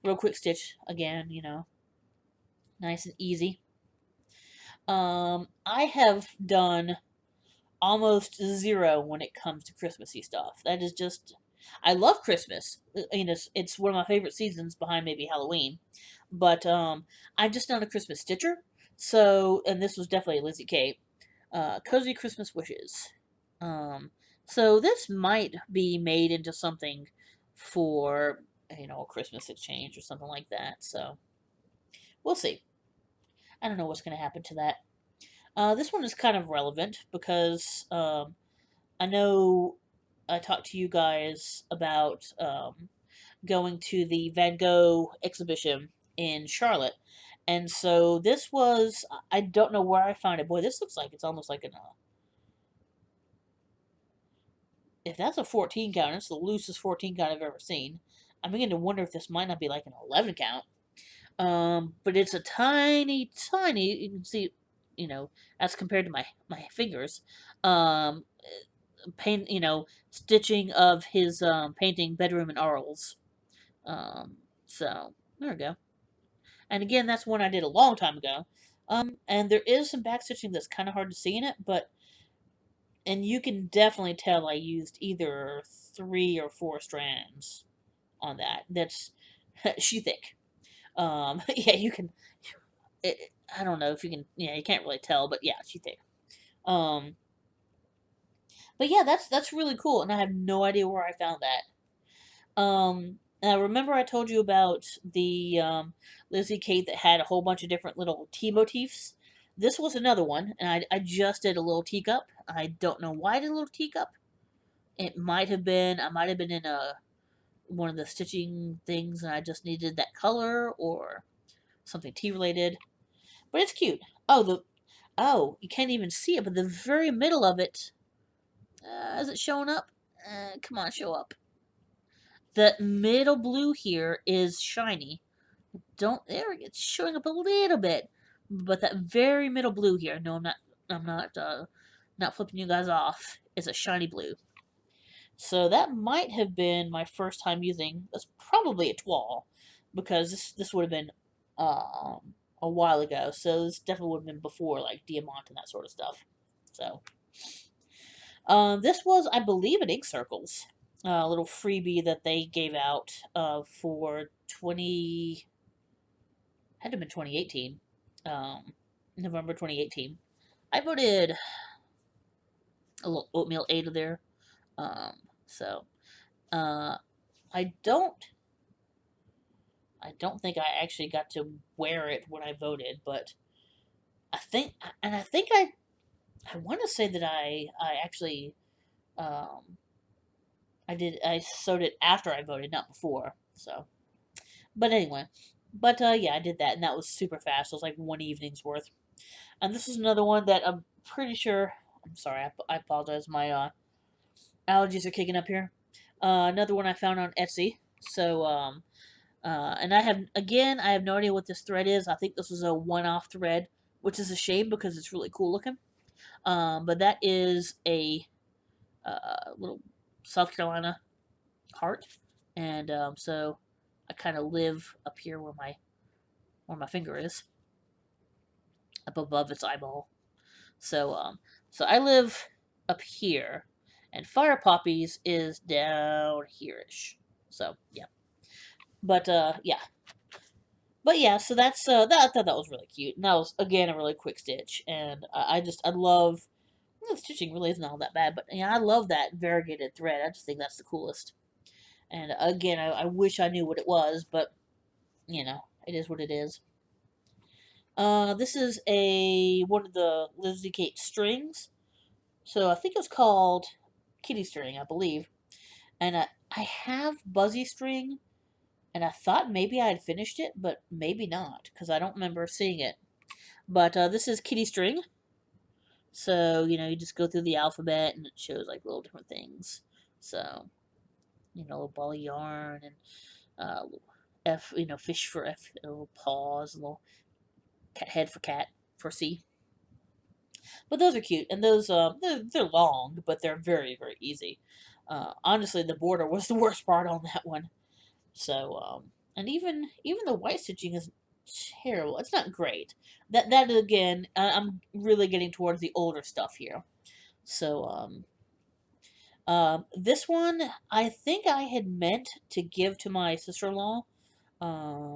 Real quick stitch, again, nice and easy. I have done almost zero when it comes to Christmassy stuff. That is just, I love Christmas. It's one of my favorite seasons behind maybe Halloween. But I'm just not a Christmas stitcher. So, and this was definitely Lizzie Kate. Cozy Christmas Wishes. Um, so this might be made into something for, a Christmas exchange or something like that. So, we'll see. I don't know what's going to happen to that. This one is kind of relevant because I know I talked to you guys about going to the Van Gogh exhibition in Charlotte. And so this was, I don't know where I found it. Boy, this looks like it's almost like if that's a 14 count, it's the loosest 14 count I've ever seen. I'm beginning to wonder if this might not be like an 11 count. But it's a tiny, tiny, you can see, as compared to my fingers. Um, stitching of his painting Bedroom in Arles. Um, so there we go. And again, that's one I did a long time ago. And there is some back stitching that's kind of hard to see in it, and you can definitely tell I used either 3 or 4 strands on that. That's she thick. Yeah, you can. I don't know if you can. Yeah, you can't really tell, but yeah, she thick. Um, but yeah, that's really cool, and I have no idea where I found that. Now remember I told you about the Lizzie Kate that had a whole bunch of different little tea motifs. This was another one, and I just did a little teacup. I don't know why I did a little teacup. It might have been I might have been in a one of the stitching things, and I just needed that color or something tea related. But it's cute. You can't even see it, but the very middle of it, is it showing up? Come on, show up. The middle blue here is shiny. Don't there it's showing up a little bit, but that very middle blue here. No, I'm not flipping you guys off. Is a shiny blue. So that might have been my first time using. That's probably a toile, because this would have been a while ago. So this definitely would have been before like Diamant and that sort of stuff. So this was, I believe, at Ink Circles. A little freebie that they gave out for 20 had to have been 2018, November 2018. I voted a little oatmeal 8 of there. So uh, I don't I don't think I actually got to wear it when I voted, but I think and I think I want to say that I actually um, I sewed it after I voted, not before. So, but anyway, but yeah, I did that, and that was super fast. It was like one evening's worth. And this is another one that I'm pretty sure. I'm sorry, I apologize. My allergies are kicking up here. Another one I found on Etsy. So, and I have no idea what this thread is. I think this was a one-off thread, which is a shame because it's really cool looking. But that is a little South Carolina heart, and so I kind of live up here where my finger is, up above its eyeball. So so I live up here, and Fire Poppies is down here-ish. So yeah, but yeah. So that's that. I thought that was really cute, and that was again a really quick stitch, and I love. Well, the stitching really isn't all that bad, but yeah, I love that variegated thread. I just think that's the coolest. And again, I wish I knew what it was, but it is what it is. This is a one of the Lizzie Kate strings. So I think it's called Kitty String, I believe. And I have Buzzy String, and I thought maybe I had finished it, but maybe not, because I don't remember seeing it. But this is Kitty String. So, you just go through the alphabet, and it shows like little different things. So, a little ball of yarn, and little F, fish for F, a little paws, a little cat head for cat, for C. But those are cute, and those they're long, but they're very very easy. Honestly, the border was the worst part on that one. So and even the white stitching is terrible. It's not great. That again, I'm really getting towards the older stuff here. So this one I think I had meant to give to my sister-in-law,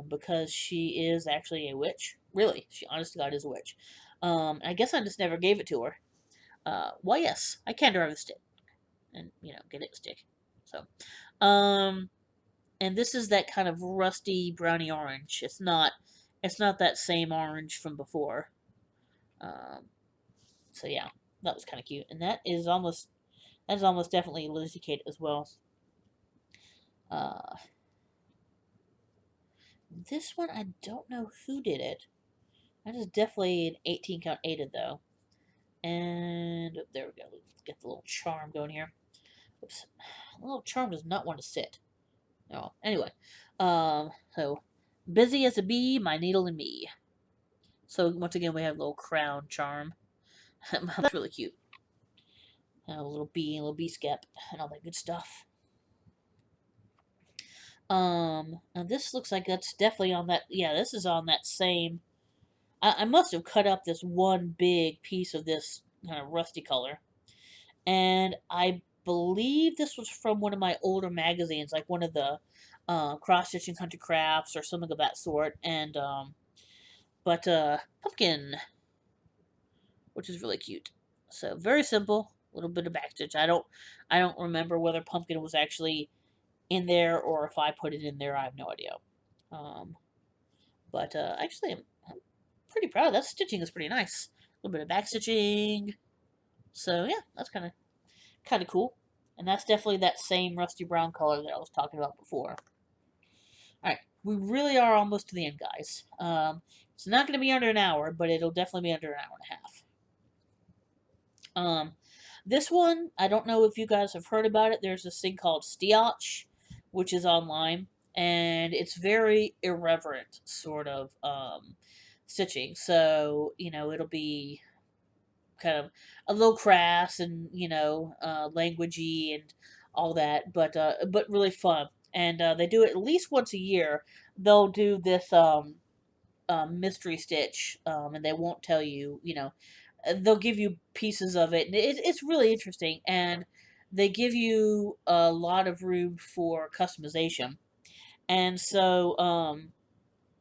because she is actually a witch. Really, she honest to God is a witch. I guess I just never gave it to her. Well, yes, I can drive a stick, and get it a stick. So, um, and this is that kind of rusty browny orange. It's not that same orange from before. Um, so yeah, that was kind of cute, and that is almost definitely Lizzie Kate as well. Uh, this one I don't know who did it. That is definitely an 18 count aided though. And there we go. Let's get the little charm going here. Oops. The little charm does not want to sit. No. Anyway. So busy as a bee, my needle and me. So once again we have a little crown charm. That's really cute. A little bee skep, and all that good stuff. And this looks like that's definitely on that. Yeah, this is on that same. I must have cut up this one big piece of this kind of rusty color, and I believe this was from one of my older magazines, like one of the cross stitching country crafts or something of that sort. And but pumpkin, which is really cute. So very simple, a little bit of backstitch. I don't remember whether pumpkin was actually in there or if I put it in there. I have no idea. Um, but actually, I'm pretty proud. That stitching is pretty nice. A little bit of back stitching. So yeah, that's kind of cool. And that's definitely that same rusty brown color that I was talking about before. All right, we really are almost to the end, guys. It's not going to be under an hour, but it'll definitely be under an hour and a half. This one, I don't know if you guys have heard about it. There's this thing called Stiach, which is online, and it's very irreverent sort of stitching. So it'll be kind of a little crass and languagey and all that, but really fun. And they do it at least once a year. They'll do this mystery stitch, and they won't tell you. They'll give you pieces of it, and it's really interesting. And they give you a lot of room for customization. And so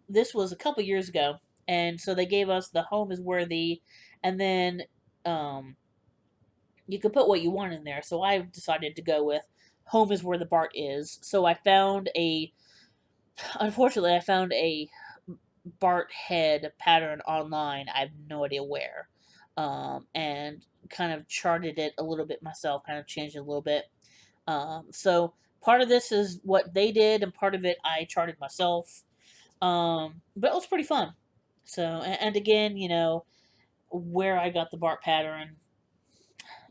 this was a couple years ago, and so they gave us the home is worthy, and then um, you could put what you want in there. So I decided to go with home is where the Bart is. So unfortunately, I found a Bart head pattern online. I have no idea where. And kind of charted it a little bit myself, kind of changed it a little bit. So part of this is what they did, and part of it I charted myself. But it was pretty fun. So, and again, where I got the Bart pattern,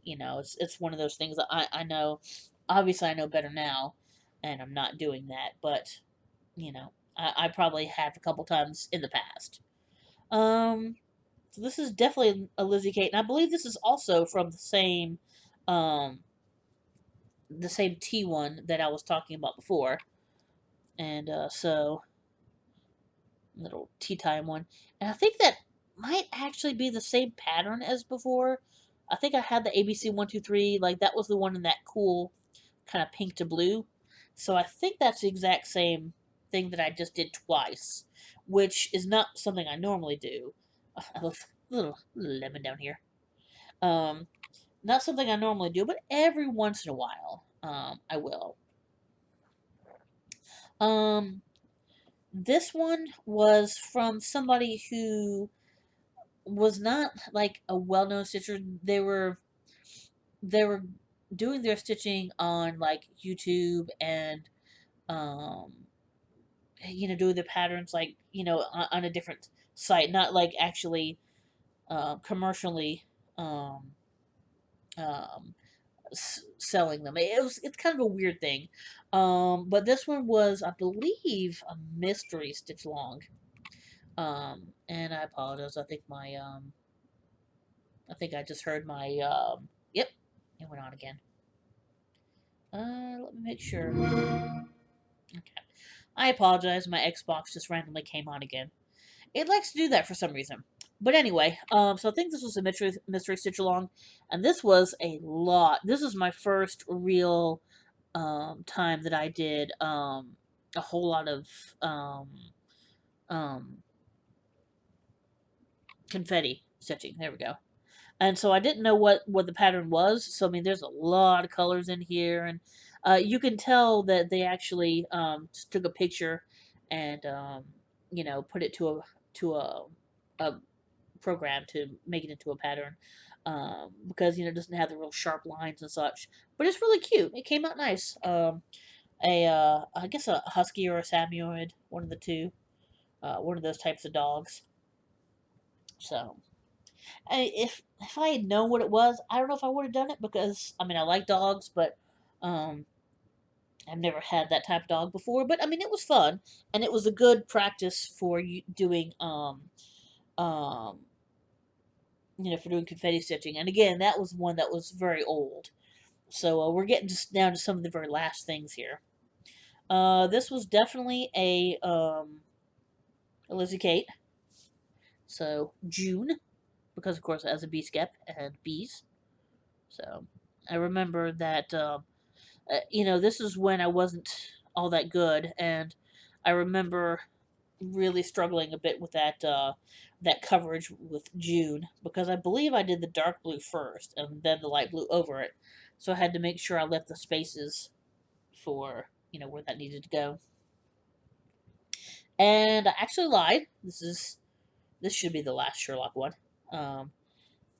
it's one of those things that I know. Obviously, I know better now, and I'm not doing that. But I probably have a couple times in the past. Um, so this is definitely a Lizzie Kate, and I believe this is also from um, the same T one that I was talking about before. And so little tea time one, and I think that might actually be the same pattern as before. I think I had the ABC 123, like that was the one in that cool kind of pink to blue. So I think that's the exact same thing that I just did twice, which is not something I normally do. I love little lemon down here. Um, Not something I normally do, but every once in a while, I will. Um, this one was from somebody who was not like a well-known stitcher. They were doing their stitching on like YouTube and um doing the patterns like on a different site, not like actually commercially um um selling them. It's kind of a weird thing. But this one was, I believe, a mystery stitch long. And I apologize. I think my I think I just heard my, yep, it went on again. Let me make sure. Okay. I apologize, my Xbox just randomly came on again. It likes to do that for some reason. But anyway, so I think this was a mystery stitch along, and this was a lot. This is my first real time that I did a whole lot of um, confetti stitching. There we go. And so I didn't know what the pattern was. So I mean, there's a lot of colors in here, and you can tell that they actually just took a picture and put it to a program to make it into a pattern. Because it doesn't have the real sharp lines and such, but it's really cute. It came out nice. I guess a husky or a Samoyed, one of the two, one of those types of dogs. So if I had known what it was, I don't know if I would have done it because I mean I like dogs, but um, I've never had that type of dog before. But I mean it was fun and it was a good practice for you doing um, for doing confetti stitching. And again, that was one that was very old. So we're getting just down to some of the very last things here. This was definitely a Lizzie Kate. So June, because of course it has a bee skep and bees. So I remember that this is when I wasn't all that good, and I remember really struggling a bit with that coverage with June because I believe I did the dark blue first and then the light blue over it, so I had to make sure I left the spaces for where that needed to go. And I actually lied. This should be the last Sherlock one,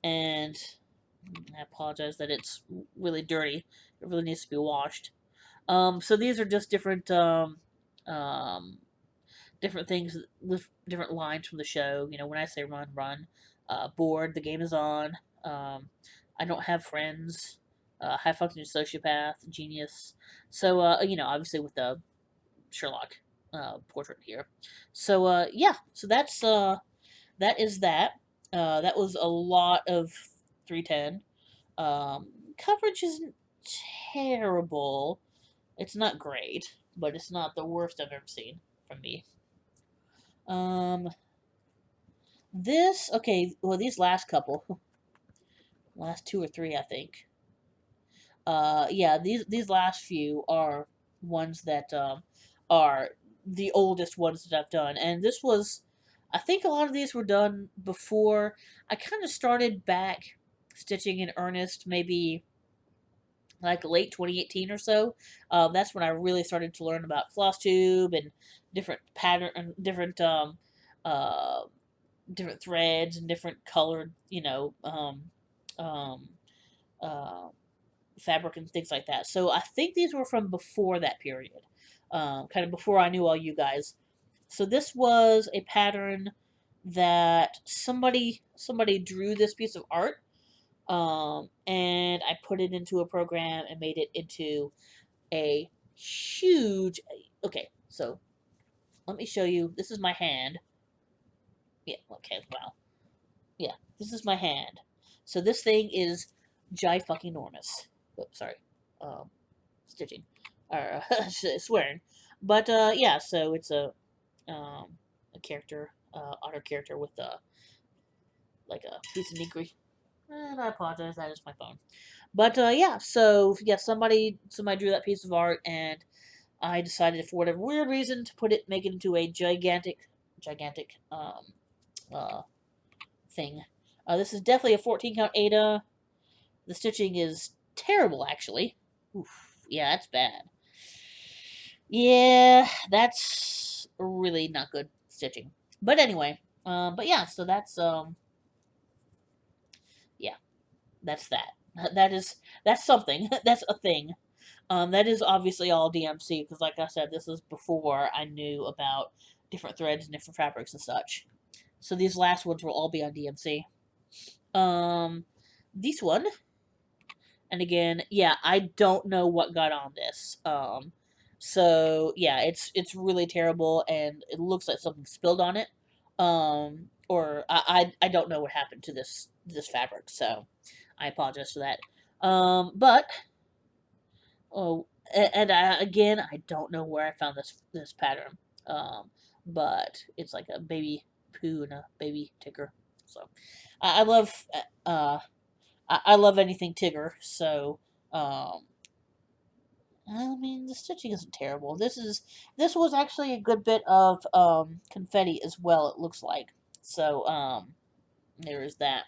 and I apologize that it's really dirty. It really needs to be washed. So these are just um, different things with different lines from the show. When I say run, run. Bored, the game is on. I don't have friends. High functioning sociopath, genius. So obviously with the Sherlock portrait here. So yeah, so that is that. That was a lot of 310. Coverage isn't terrible. It's not great, but it's not the worst I've ever seen from me. Um, this okay. Well, these last couple, last two or three, I think. Yeah, these last few are ones that are the oldest ones that I've done, and this was, I think a lot of these were done before I kind of started back stitching in earnest, maybe like late 2018 or so. That's when I really started to learn about floss tube and different pattern and uh, different threads and different colored, um, uh, fabric and things like that. So I think these were from before that period, kind of before I knew all you guys. So this was a pattern that somebody drew this piece of art, and I put it into a program and made it into a huge. Okay, so let me show you. This is my hand. Yeah. Okay. Wow. Yeah. This is my hand. So this thing is fucking enormous. Oops, sorry. Um, stitching or swearing, but yeah. So it's a character, otter character with like a piece of negri. And I apologize. That is my phone. But yeah. So yeah, somebody drew that piece of art, and I decided for whatever weird reason to make it into a gigantic uh, thing. This is definitely a 14 count Ada. The stitching is terrible, actually. Oof, yeah, that's bad. Yeah, that's really not good stitching. But anyway, but yeah, so yeah, that's that. That's something. That's a thing. That is obviously all DMC because, like I said, this is before I knew about different threads and different fabrics and such. So these last ones will all be on DMC. Um, this one, and again, yeah, I don't know what got on this. So yeah, it's really terrible, and it looks like something spilled on it. Or I don't know what happened to this fabric, so I apologize for that. But oh, and again, I don't know where I found this pattern. But it's like a baby poo and a baby ticker. So I love I love anything Tigger. So um, I mean the stitching isn't terrible. This was actually a good bit of confetti as well. It looks like so. There is that.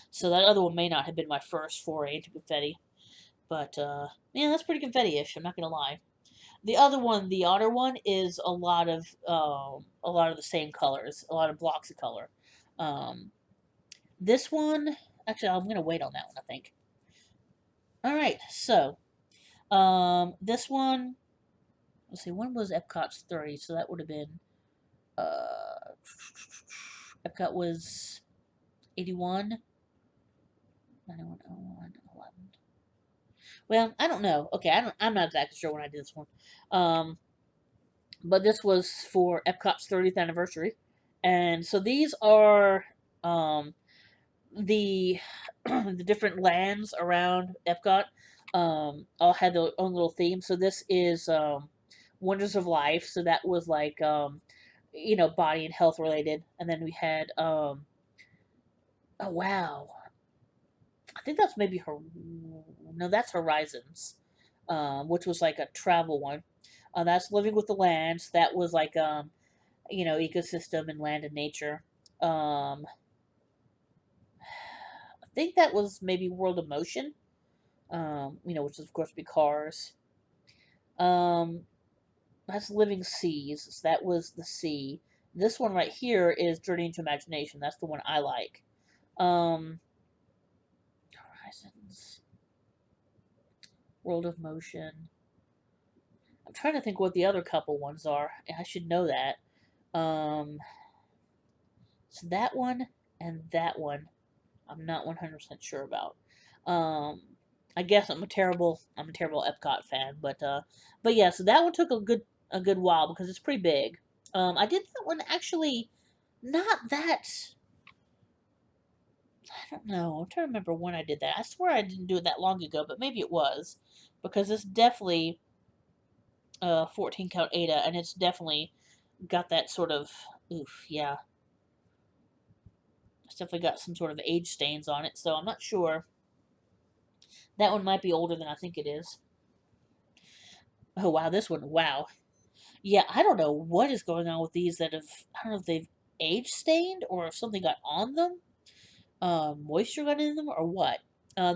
So that other one may not have been my first foray into confetti, but yeah, that's pretty confetti-ish. I'm not gonna lie. The other one, the otter one, is a lot of the same colors, a lot of blocks of color. Um, this one, actually, I'm gonna wait on that one. I think. All right, so this one, let's see, when was Epcot's 30? So that would have been Epcot was 81, 91, 01, 11. Well, I don't know. Okay, I'm not exactly sure when I did this one. But this was for Epcot's 30th anniversary, and so these are the the different lands around Epcot. All had their own little theme. So this is Wonders of Life. So that was like body and health related, and then we had oh wow, I think that's maybe her. No, that's Horizons, which was like a travel one. That's Living with the Lands. That was like ecosystem and land and nature. I think that was maybe World of Motion. Which is of course be cars. Um, that's Living Seas. So that was the sea. This one right here is Journey into Imagination. That's the one I like. Um, Horizons, World of Motion. I'm trying to think what the other couple ones are. I should know that. Um, so that one and that one, I'm not 100% sure about. Um, I guess I'm a terrible Epcot fan, but yeah. So that one took a good while because it's pretty big. I did that one actually, not that. I don't know. I'm trying to remember when I did that. I swear I didn't do it that long ago, but maybe it was because it's definitely 14 count Ada, and it's definitely got that sort of oof. Yeah, it's definitely got some sort of age stains on it. So I'm not sure. That one might be older than I think it is. Oh wow, this one, wow. Yeah, I don't know what is going on with these that have. I don't know if they've age stained or if something got on them, moisture got in them, or what.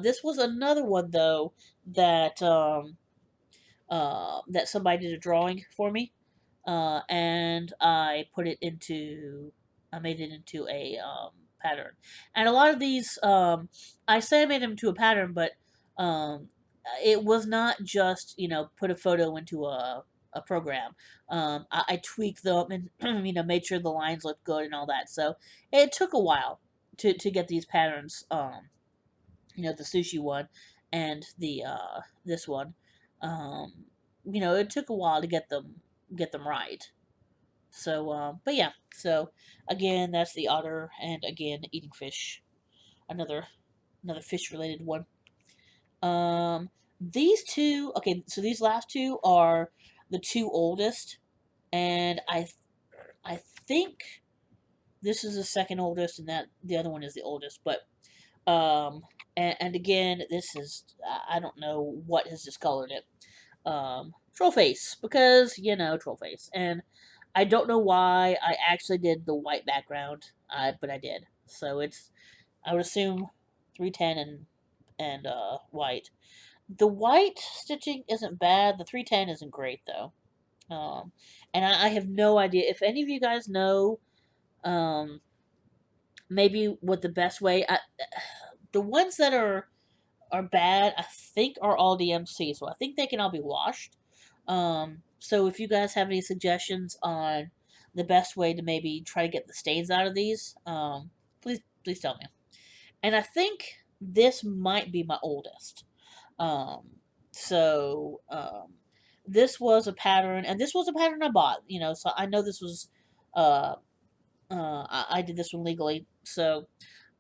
This was another one though that that somebody did a drawing for me, and I made it into a pattern. And a lot of these, I say I made them into a pattern, but it was not just put a photo into a program. I tweaked them and made sure the lines looked good and all that. So it took a while to get these patterns. The sushi one and the this one. Um, it took a while to get them right. So, but yeah. So again, that's the otter, and again, eating fish. Another fish related one. These two. Okay, so these last two are the two oldest, and I think this is the second oldest, and that the other one is the oldest. But and again, this is I don't know what has discolored it. Troll face because troll face, and I don't know why I actually did the white background, but I did. So it's I would assume 310 and white. The white stitching isn't bad. The 310 isn't great though. And I have no idea if any of you guys know um maybe what the best way. The ones that are bad, I think are all DMC, so I think they can all be washed. So if you guys have any suggestions on the best way to maybe try to get the stains out of these, please tell me. And I think this might be my oldest. Um, so this was a pattern, and this was a pattern I bought. So I know this was uh I did this one legally, so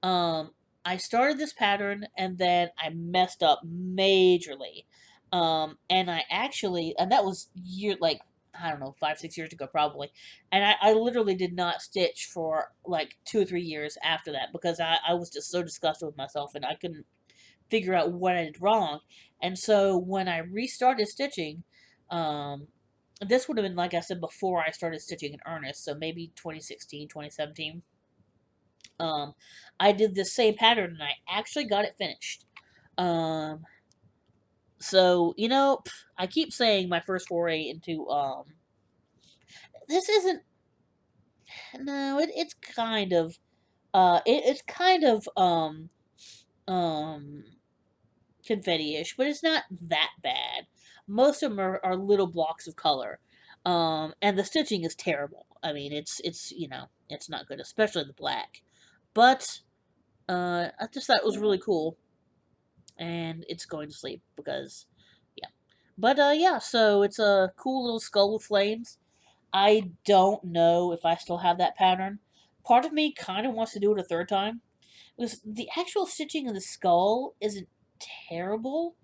Um, I started this pattern and then I messed up majorly. And I actually, and that was like, I don't know, 5, 6 years ago probably. And I literally did not stitch for like 2 or 3 years after that because I was just so disgusted with myself and I couldn't figure out what I did wrong. And so when I restarted stitching, um, this would have been, like I said, before I started stitching in earnest, so maybe 2016, 2017. Um, I did the same pattern and I actually got it finished. Um, so, I keep saying my first foray into, this isn't, no, it's kind of, it's kind of, um, confetti-ish, but it's not that bad. Most of them are little blocks of color. And the stitching is terrible. I mean, it's not good, especially the black. But, I just thought it was really cool. And it's going to sleep because, yeah. But, yeah, so it's a cool little skull with flames. I don't know if I still have that pattern. Part of me kind of wants to do it a third time. Because the actual stitching of the skull isn't terrible.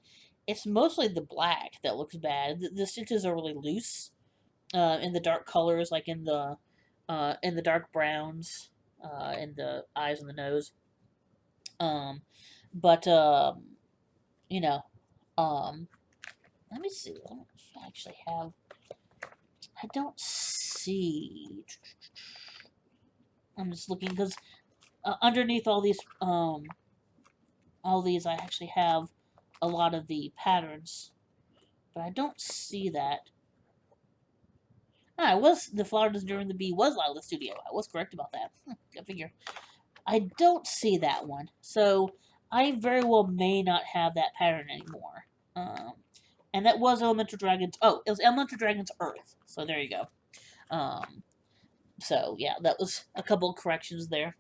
It's mostly the black that looks bad. The stitches are really loose, in the dark colors, like in the dark browns, in the eyes and the nose. Um, but you know, um, let me see. I don't actually have. I don't see. I'm just looking because, underneath all these, I actually have a lot of the patterns, but I don't see that. Ah, I was the flowers during the bee was out of the studio. I was correct about that. I figure. I don't see that one, so I very well may not have that pattern anymore. Um, and that was Elemental Dragons. Oh, it was Elemental Dragons Earth. So there you go. Um, so yeah, that was a couple of corrections there.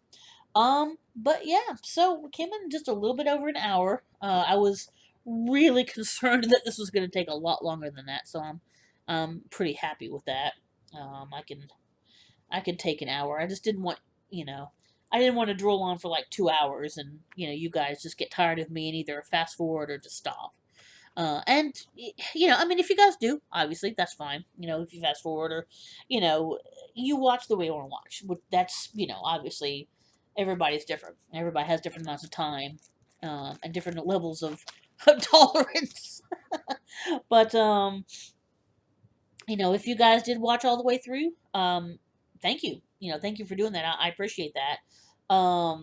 But yeah, so we came in just a little bit over an hour. I was really concerned that this was going to take a lot longer than that, so I'm pretty happy with that. I could take an hour. I just didn't want, you know, I didn't want to drool on for like 2 hours, and you guys just get tired of me and either fast forward or just stop. And I mean, if you guys do, obviously that's fine. If you fast forward or, you know, you watch the way you want to watch. That's obviously everybody's different. Everybody has different amounts of time, and different levels of tolerance. But if you guys did watch all the way through, thank you. Thank you for doing that. I appreciate that. I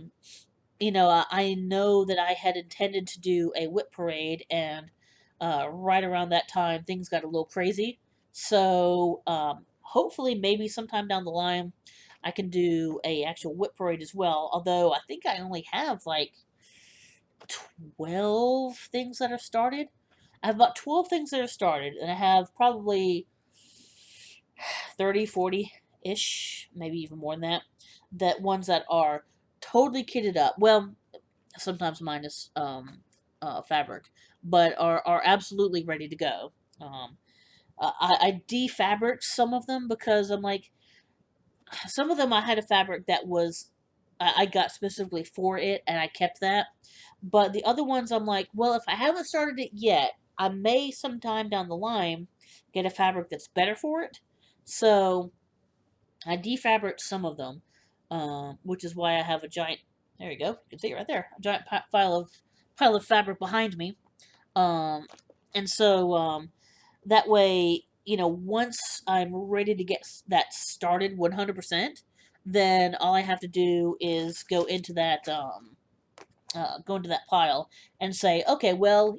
know that I had intended to do a whip parade, and right around that time, things got a little crazy. So hopefully, maybe sometime down the line, I can do a actual whip parade as well. Although I think I only have like 12 things that are started. I have about 12 things that are started, and I have probably 30, 40 ish, maybe even more than that. That ones that are totally kitted up. Well, sometimes minus fabric, but are absolutely ready to go. I defabricked some of them because I'm like, some of them I had a fabric that was I got specifically for it, and I kept that. But the other ones, I'm like, well, if I haven't started it yet, I may sometime down the line get a fabric that's better for it. So I defabricked some of them, which is why I have a giant. There you go. You can see it right there. A giant pile of fabric behind me. Um, and so that way, once I'm ready to get that started 100%, then all I have to do is go into that pile and say, okay, well,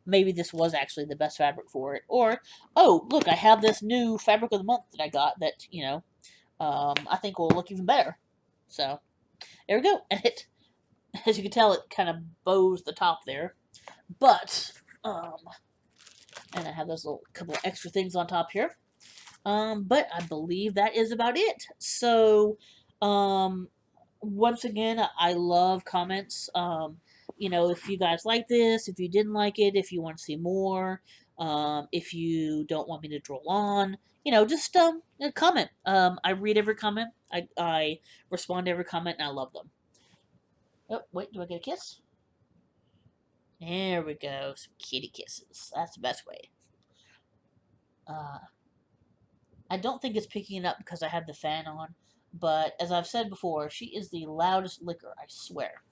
maybe this was actually the best fabric for it, or oh, look, I have this new fabric of the month that I got that I think will look even better. So there we go. And it, as you can tell, it kind of bows the top there. But and I have those little couple of extra things on top here. But I believe that is about it. So, once again, I love comments. If you guys like this, if you didn't like it, if you want to see more, if you don't want me to droll on, just comment. I read every comment. I respond to every comment, and I love them. Oh, wait, do I get a kiss? There we go. Some kitty kisses. That's the best way. Uh, I don't think it's picking it up because I have the fan on, but as I've said before, she is the loudest licker, I swear.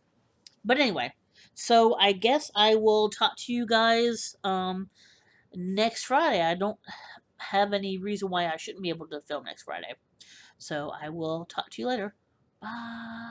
But anyway, so I guess I will talk to you guys next Friday. I don't have any reason why I shouldn't be able to film next Friday. So I will talk to you later. Bye.